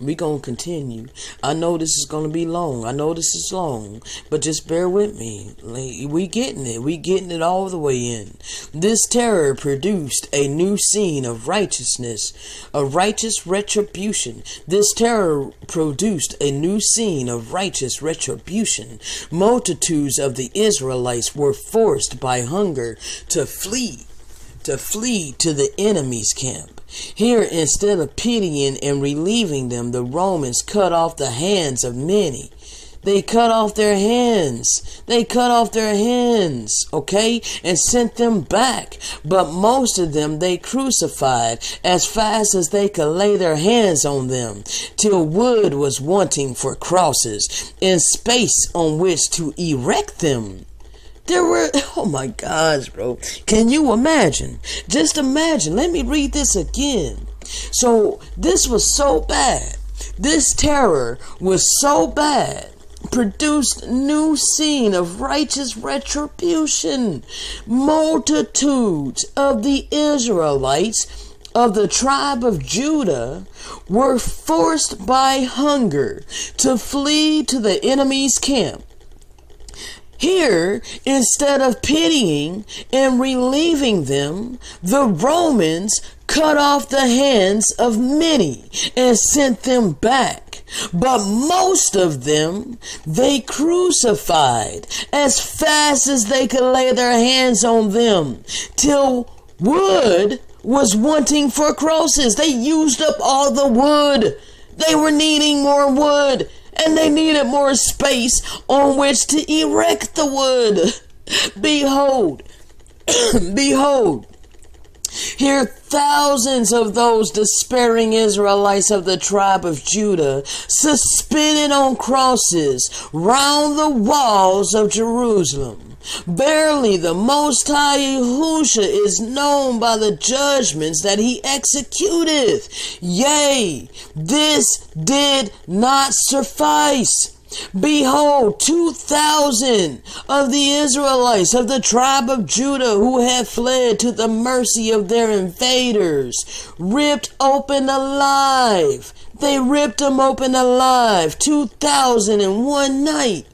We gonna continue. I know this is gonna be long. I know this is long, but just bear with me. We getting it. We getting it all the way in. This terror produced a new scene of righteousness, a righteous retribution. This terror produced a new scene of righteous retribution. Multitudes of the Israelites were forced by hunger to flee to the enemy's camp. Here, instead of pitying and relieving them, the Romans cut off the hands of many. They cut off their hands. Okay? And sent them back. But most of them they crucified as fast as they could lay their hands on them, till wood was wanting for crosses, and space on which to erect them. There were, oh my gosh, bro. Can you imagine? Just imagine. Let me read this again. So, this was so bad. This terror was so bad. Produced new scene of righteous retribution. Multitudes of the Israelites of the tribe of Judah were forced by hunger to flee to the enemy's camp. Here, instead of pitying and relieving them, the Romans cut off the hands of many and sent them back. But most of them they crucified as fast as they could lay their hands on them, till wood was wanting for crosses. They used up all the wood. They were needing more wood. And they needed more space on which to erect the wood. Behold, behold, here thousands of those despairing Israelites of the tribe of Judah, suspended on crosses round the walls of Jerusalem. Barely the Most High Yahushua is known by the judgments that he executeth. Yea, this did not suffice. Behold, 2,000 of the Israelites of the tribe of Judah who had fled to the mercy of their invaders, ripped open alive. They ripped them open alive. 2,000 in one night.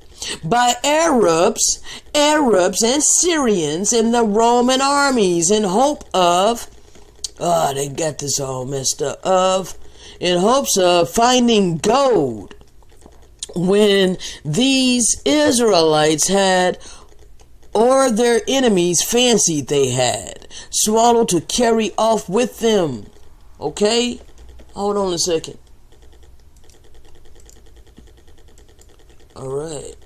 By Arabs and Syrians in the Roman armies in hope of, they got this all messed up, in hopes of finding gold. When these Israelites had, or their enemies fancied they had, swallowed to carry off with them. Okay? Hold on a second. Alright.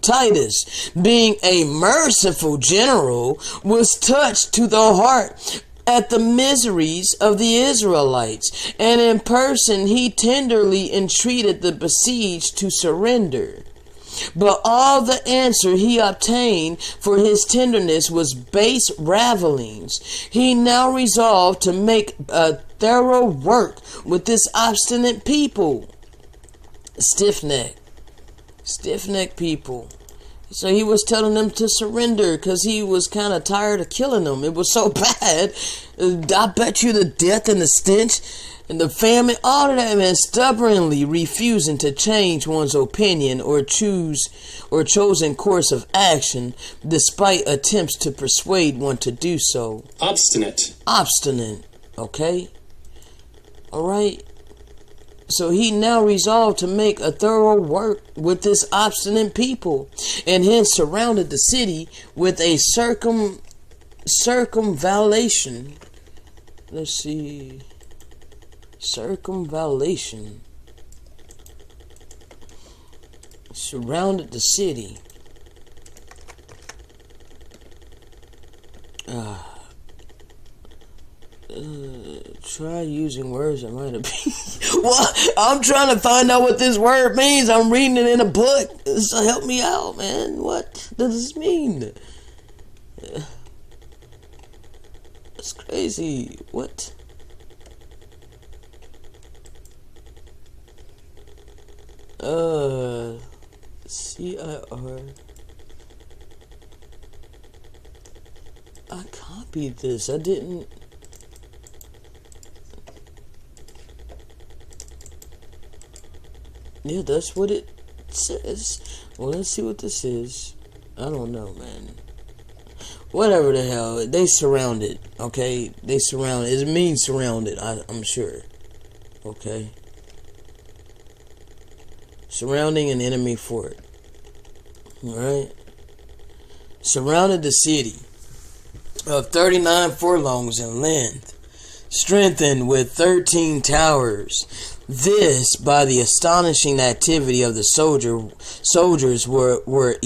Titus, being a merciful general, was touched to the heart at the miseries of the Israelites, and in person he tenderly entreated the besieged to surrender. But all the answer he obtained for his tenderness was base ravelings. He now resolved to make a thorough work with this obstinate people. Stiffneck people. So he was telling them to surrender because he was kind of tired of killing them. It was so bad. I bet you the death and the stench and the famine, all of that, man, stubbornly refusing to change one's opinion or chosen course of action despite attempts to persuade one to do so. Obstinate. Okay? Alright? So he now resolved to make a thorough work with this obstinate people, and hence surrounded the city with a circumvallation. Let's see. Circumvallation. Surrounded the city. Try using words that might have been. Well, I'm trying to find out what this word means. I'm reading it in a book. So help me out, man. What does this mean? That's crazy. What? CIR. I copied this. I didn't. Yeah, that's what it says. Well, let's see what this is. I don't know, man. Whatever the hell. They surrounded, okay? They surrounded. It means surrounded, I'm sure. Okay? Surrounding an enemy fort. Alright? Surrounded the city of 39 furlongs in length, strengthened with 13 towers. This, by the astonishing activity of the soldiers, were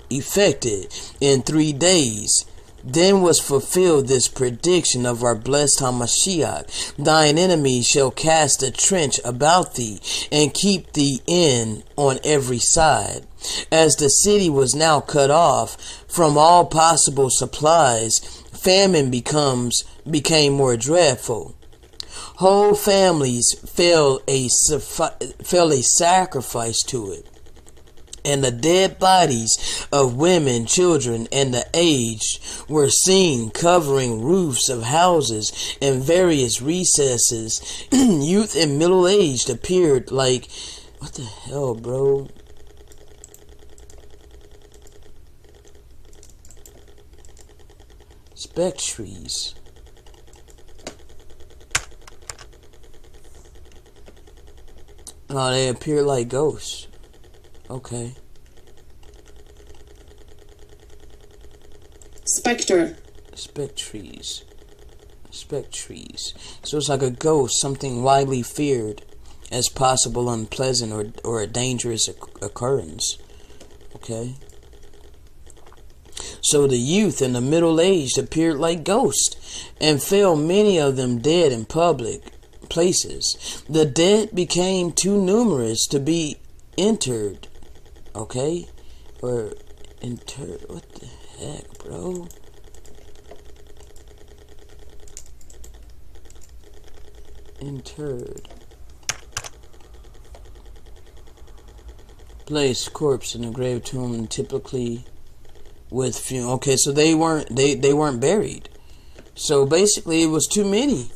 effected in 3 days. Then was fulfilled this prediction of our blessed Hamashiach. Thine enemies shall cast a trench about thee, and keep thee in on every side. As the city was now cut off from all possible supplies, famine became more dreadful. Whole families fell a sacrifice to it, and the dead bodies of women, children, and the aged were seen covering roofs of houses and various recesses. Youth and middle-aged appeared like... What the hell, bro? Spectres. Oh, they appear like ghosts. Okay. Spectre. Spectres. So it's like a ghost, something widely feared as possible unpleasant or a dangerous occurrence. Okay. So the youth and the middle-aged appeared like ghosts, and fell many of them dead in public places. The dead became too numerous to be interred. Okay? Or interred. What the heck, bro? Interred. Place corpse in a grave tomb, typically with funeral. Okay, so they weren't buried. So basically it was too many.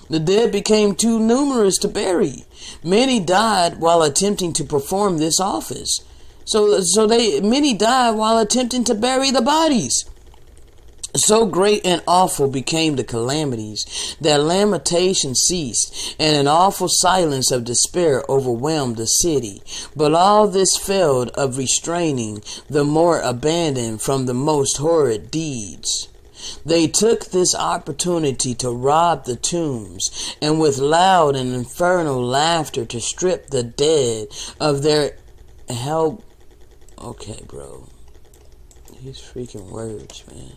The dead became too numerous to bury. Many died while attempting to perform this office. So many died while attempting to bury the bodies. So great and awful became the calamities that lamentation ceased, and an awful silence of despair overwhelmed the city. But all this failed of restraining the more abandoned from the most horrid deeds. They took this opportunity to rob the tombs, and with loud and infernal laughter to strip the dead of their help. Okay, bro. These freaking words, man.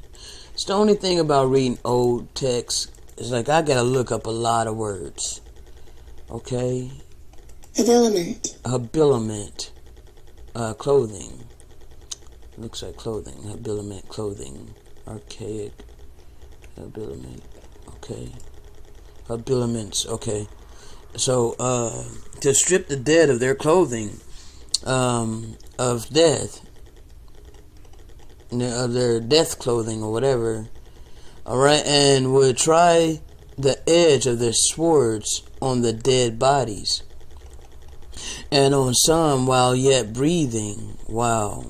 It's the only thing about reading old text. It's like I gotta look up a lot of words. Okay? Habiliment. Habiliment. Clothing. Looks like clothing. Habiliment, clothing. Archaic. Habiliment. Okay. Habiliments. Okay. So, to strip the dead of their clothing, of death, of their death clothing or whatever, alright, and would try the edge of their swords on the dead bodies, and on some while yet breathing. Wow.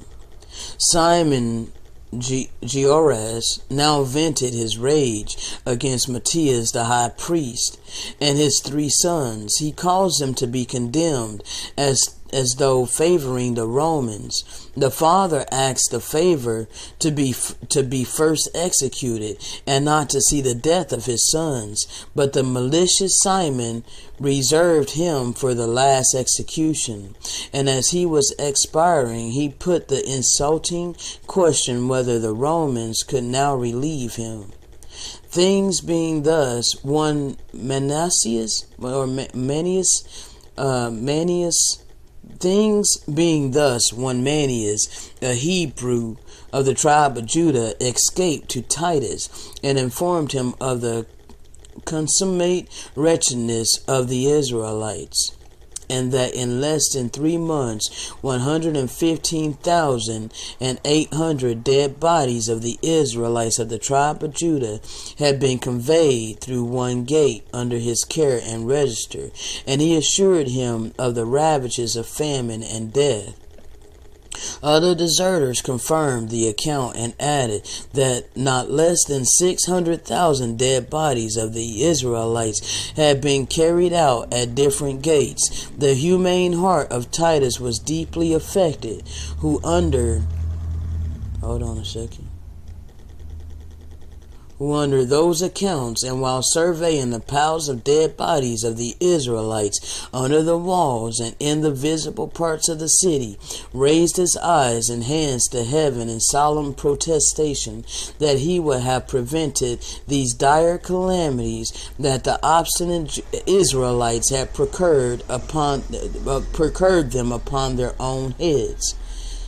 Simon Gioras now vented his rage against Matthias the high priest and his 3 sons. He caused them to be condemned as though favoring the Romans. The father asked the favor to be first executed and not to see the death of his sons, but the malicious Simon reserved him for the last execution. And as he was expiring, he put the insulting question whether the Romans could now relieve him. Things being thus, one Manius, a Hebrew of the tribe of Judah, escaped to Titus and informed him of the consummate wretchedness of the Israelites. and that in less than 3 months 115,800 dead bodies of the Israelites of the tribe of Judah had been conveyed through one gate under his care and register, and he assured him of the ravages of famine and death. Other deserters confirmed the account and added that not less than 600,000 dead bodies of the Israelites had been carried out at different gates. The humane heart of Titus was deeply affected, who under those accounts, and while surveying the piles of dead bodies of the Israelites under the walls and in the visible parts of the city, raised his eyes and hands to heaven in solemn protestation that he would have prevented these dire calamities that the obstinate Israelites had procured them upon their own heads.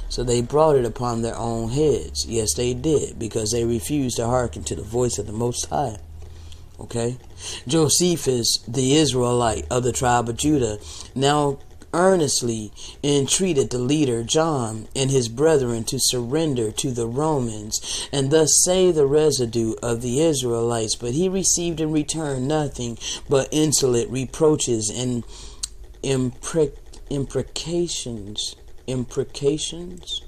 So they brought it upon their own heads. Yes, they did, because they refused to hearken to the voice of the Most High. Okay? Josephus, the Israelite of the tribe of Judah, now earnestly entreated the leader John and his brethren to surrender to the Romans and thus save the residue of the Israelites. But he received in return nothing but insolent reproaches and imprecations. Imprecations.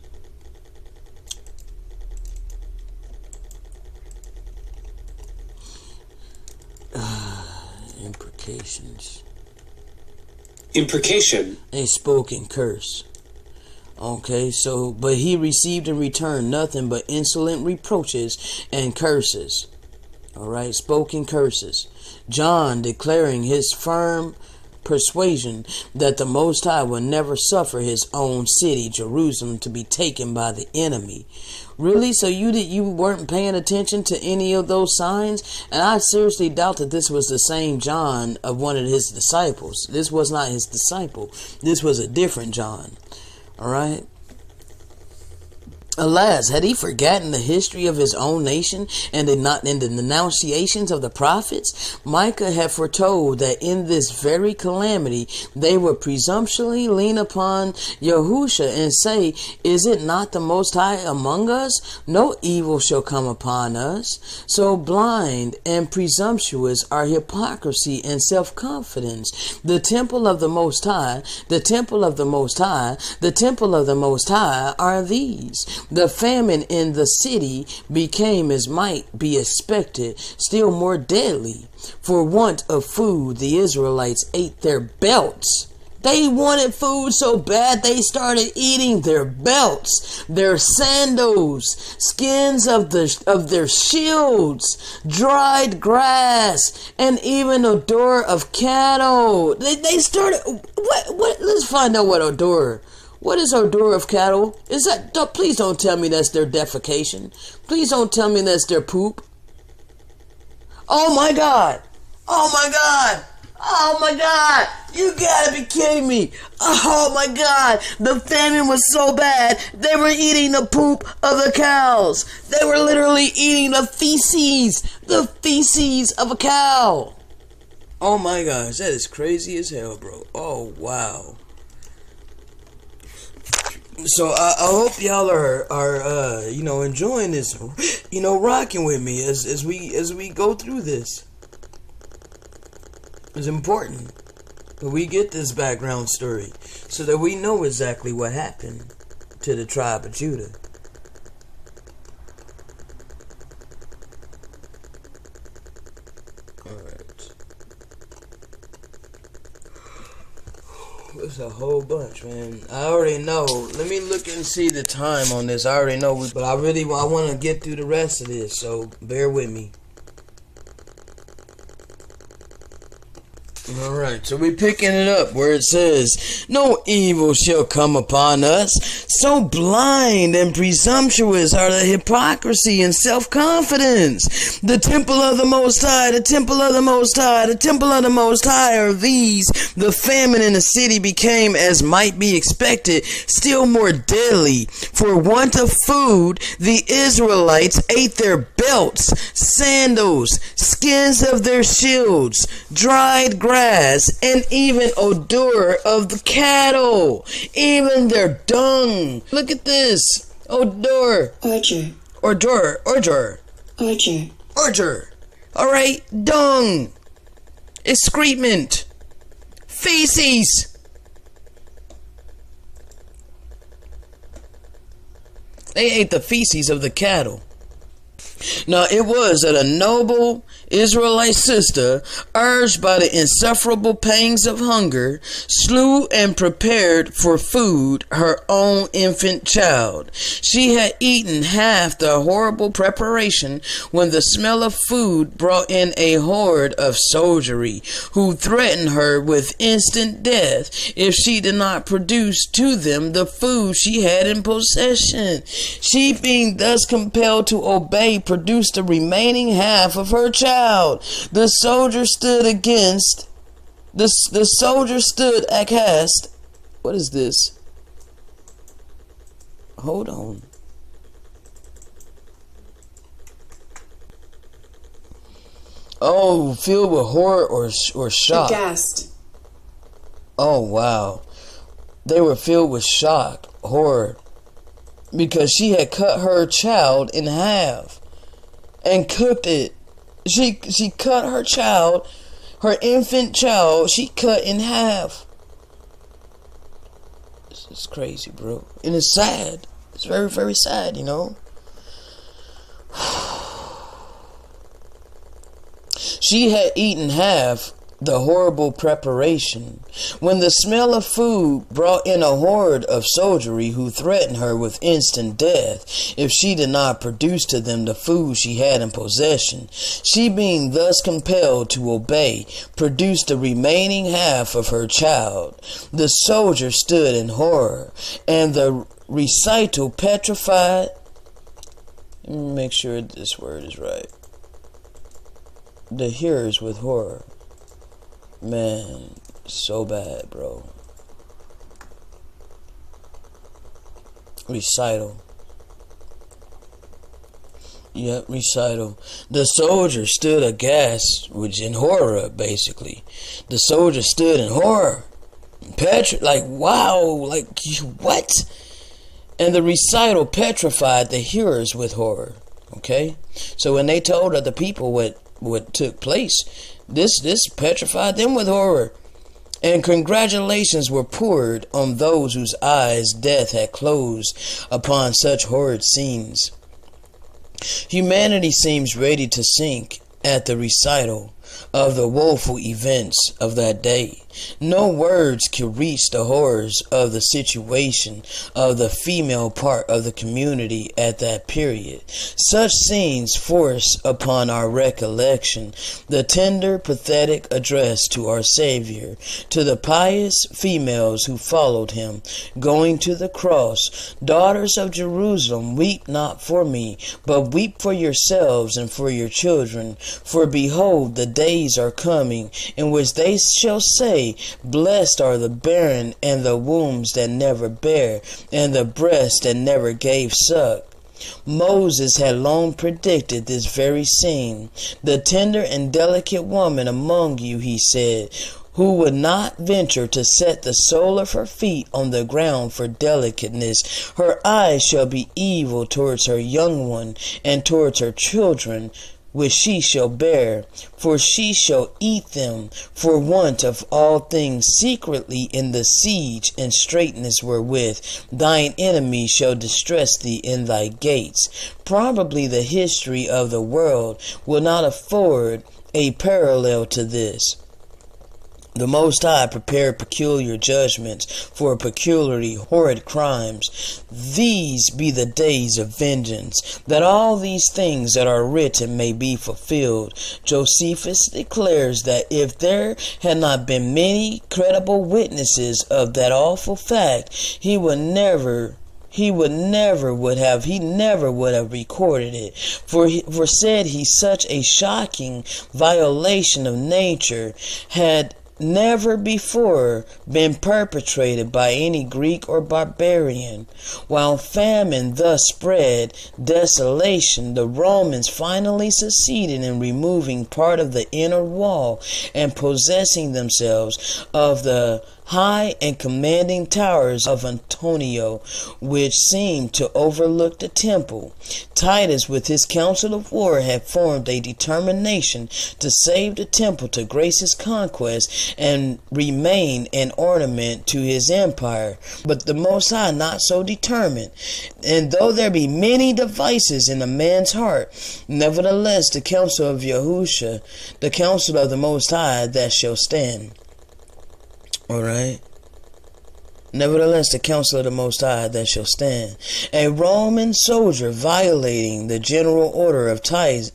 Imprecation. A spoken curse. Okay, so, but he received in return nothing but insolent reproaches and curses. Alright, spoken curses. John declaring his firm persuasion that the Most High will never suffer his own city, Jerusalem, to be taken by the enemy. Really? So you weren't paying attention to any of those signs? And I seriously doubt that this was the same John of one of his disciples. This was not his disciple. This was a different John. Alright? Alas, had he forgotten the history of his own nation and the denunciations of the prophets? Micah had foretold that in this very calamity they would presumptuously lean upon Yahusha and say, "Is it not the Most High among us? No evil shall come upon us." So blind and presumptuous are hypocrisy and self-confidence. The temple of the Most High, the temple of the Most High, the temple of the Most High are these. The famine in the city became, as might be expected, still more deadly. For want of food, the Israelites ate their belts. They wanted food so bad they started eating their belts, their sandals, skins of their shields, dried grass, and even odor of cattle. They started. What? Let's find out what odor. What is odor of cattle? Is that? Please don't tell me that's their defecation. Please don't tell me that's their poop. Oh my God! Oh my God! Oh my God! You gotta be kidding me! Oh my God! The famine was so bad, they were eating the poop of the cows. They were literally eating the feces of a cow. Oh my gosh, that is crazy as hell, bro. Oh wow. So I hope y'all are enjoying this, rocking with me as we go through this. It's important that we get this background story so that we know exactly what happened to the tribe of Judah. It's a whole bunch, man. I already know. Let me look and see the time on this. I already know, but I want to get through the rest of this, so bear with me. Alright, so we're picking it up where it says, "No evil shall come upon us. So blind and presumptuous are the hypocrisy and self-confidence. The temple of the Most High, the temple of the Most High, the temple of the Most High are these. The famine in the city became, as might be expected, still more deadly. For want of food, the Israelites ate their belts, sandals, skins of their shields, dried grass, grass, and even odor of the cattle, even their dung. Look at this. Odor. Orger. Orger. Alright, dung. Excrement. Feces. They ate the feces of the cattle. Now it was that a noble Israelite sister, urged by the insufferable pangs of hunger, slew and prepared for food her own infant child. She had eaten half the horrible preparation when the smell of food brought in a horde of soldiery, who threatened her with instant death if she did not produce to them the food she had in possession. She, being thus compelled to obey, produced the remaining half of her child. The soldier stood aghast. What is this? Hold on. Oh, filled with horror or shock. Aghast. Oh, wow. They were filled with shock, horror, because she had cut her child in half and cooked it. She cut her child, her infant child, she cut in half. It's crazy, bro. And it's sad. It's very, very sad, you know. She had eaten half the horrible preparation when the smell of food brought in a horde of soldiery who threatened her with instant death if she did not produce to them the food she had in possession. She, being thus compelled to obey, produced the remaining half of her child. The soldier stood in horror, and the recital petrified. Let me make sure this word is right. The hearers with horror. Man, so bad, bro. Recital. Yep, recital. The soldier stood aghast, which in horror, basically. The soldier stood in horror. Like, wow, like, what? And the recital petrified the hearers with horror. Okay? So when they told other people what took place, this petrified them with horror, and congratulations were poured on those whose eyes death had closed upon such horrid scenes. Humanity seems ready to sink at the recital of the woeful events of that day. No words can reach the horrors of the situation of the female part of the community at that period. Such scenes force upon our recollection the tender, pathetic address to our Savior, to the pious females who followed him, going to the cross. Daughters of Jerusalem, weep not for me, but weep for yourselves and for your children. For behold, the days are coming in which they shall say, blessed are the barren, and the wombs that never bare, and the breasts that never gave suck. Moses had long predicted this very scene. The tender and delicate woman among you, he said, who would not venture to set the sole of her feet on the ground for delicateness, her eyes shall be evil towards her young one, and towards her children, which she shall bear, for she shall eat them for want of all things secretly in the siege and straitness wherewith thine enemy shall distress thee in thy gates. Probably the history of the world will not afford a parallel to this. The Most High prepared peculiar judgments for peculiarly horrid crimes. These be the days of vengeance, that all these things that are written may be fulfilled. Josephus declares that if there had not been many credible witnesses of that awful fact, he never would have recorded it. For said he, such a shocking violation of nature had never before been perpetrated by any Greek or barbarian. While famine thus spread desolation, the Romans finally succeeded in removing part of the inner wall and possessing themselves of the high and commanding towers of Antonia, which seemed to overlook the temple. Titus, with his council of war, had formed a determination to save the temple, to grace his conquest, and remain an ornament to his empire. But the Most High not so determined. And though there be many devices in a man's heart, nevertheless the counsel of Yahusha, the counsel of the Most High, that shall stand. Alright. Nevertheless, the counsel of the Most High that shall stand. A Roman soldier, violating the general order of Titus,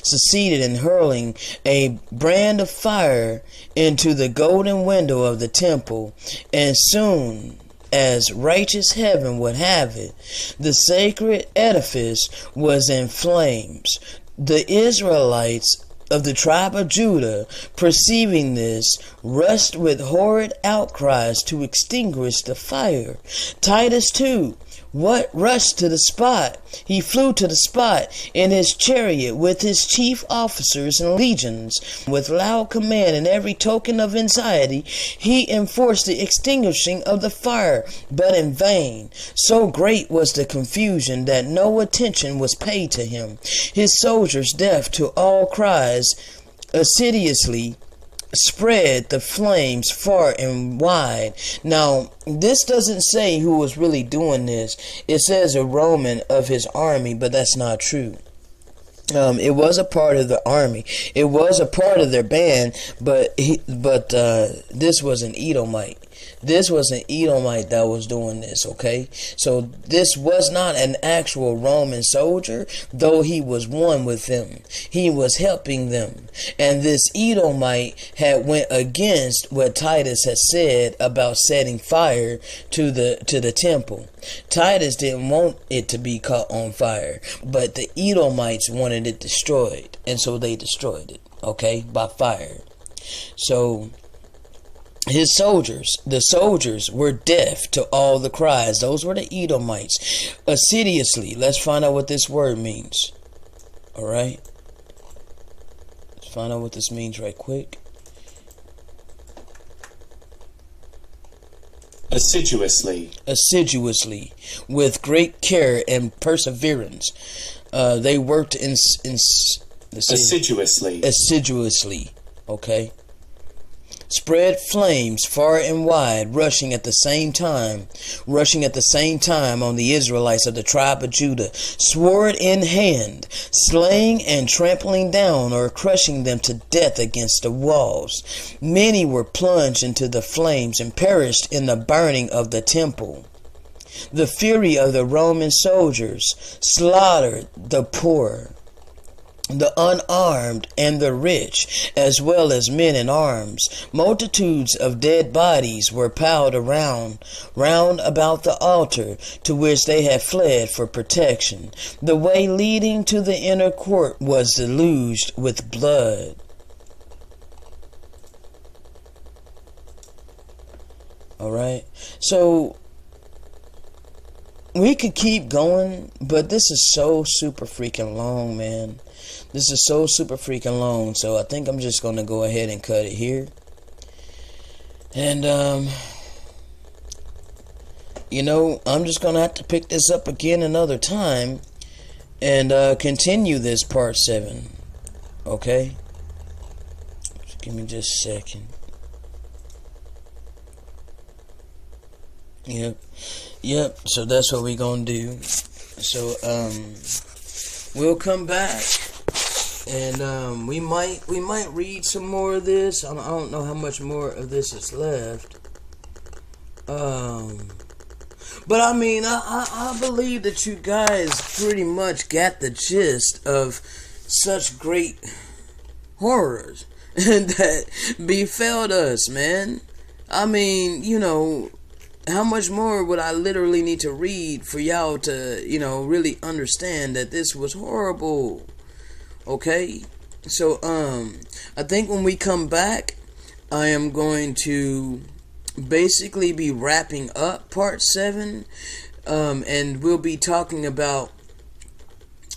succeeded in hurling a brand of fire into the golden window of the temple, and soon as righteous heaven would have it, the sacred edifice was in flames. The Israelites of the tribe of Judah, perceiving this, rushed with horrid outcries to extinguish the fire. Titus too rushed to the spot. He flew to the spot in his chariot with his chief officers and legions. With loud command and every token of anxiety, he enforced the extinguishing of the fire, but in vain. So great was the confusion that no attention was paid to him. His soldiers, deaf to all cries, assiduously spread the flames far and wide. Now, this doesn't say who was really doing this. It says a Roman of his army, but that's not true. It was a part of the army. It was a part of their band, but this was an Edomite. This was an Edomite that was doing this, okay? So this was not an actual Roman soldier, though he was one with them. He was helping them. And this Edomite had went against what Titus had said about setting fire to the temple. Titus didn't want it to be caught on fire, but the Edomites wanted it destroyed, and so they destroyed it, okay, by fire. So his soldiers, the soldiers, were deaf to all the cries. Those were the Edomites. Assiduously. Let's find out what this word means. Alright? Let's find out what this means right quick. Assiduously. Assiduously. With great care and perseverance. They worked in assiduously. Assiduously. Okay? Spread flames far and wide, rushing at the same time on the Israelites of the tribe of Judah, sword in hand, slaying and trampling down or crushing them to death against the walls. Many were plunged into the flames and perished in the burning of the temple. The fury of the Roman soldiers slaughtered the poor, the unarmed, and the rich, as well as men in arms. Multitudes of dead bodies were piled round about the altar, to which they had fled for protection. The way leading to the inner court was deluged with blood. Alright, so we could keep going, but this is so super freaking long, man. This is so super freaking long, so I think I'm just going to go ahead and cut it here. And, you know, I'm just going to have to pick this up again another time and continue this part 7. Okay? Just give me just a second. Yep, so that's what we're going to do. So, we'll come back. And we might read some more of this. I don't know how much more of this is left. But I mean, I believe that you guys pretty much got the gist of such great horrors that befell us, man. I mean, you know, how much more would I literally need to read for y'all to, you know, really understand that this was horrible? Okay, so I think when we come back, I am going to basically be wrapping up part 7, and we'll be talking about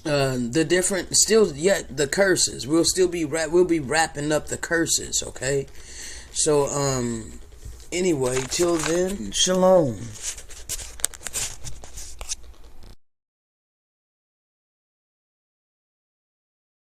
the different, the curses. We'll be wrapping up the curses, okay? So, anyway, till then, shalom.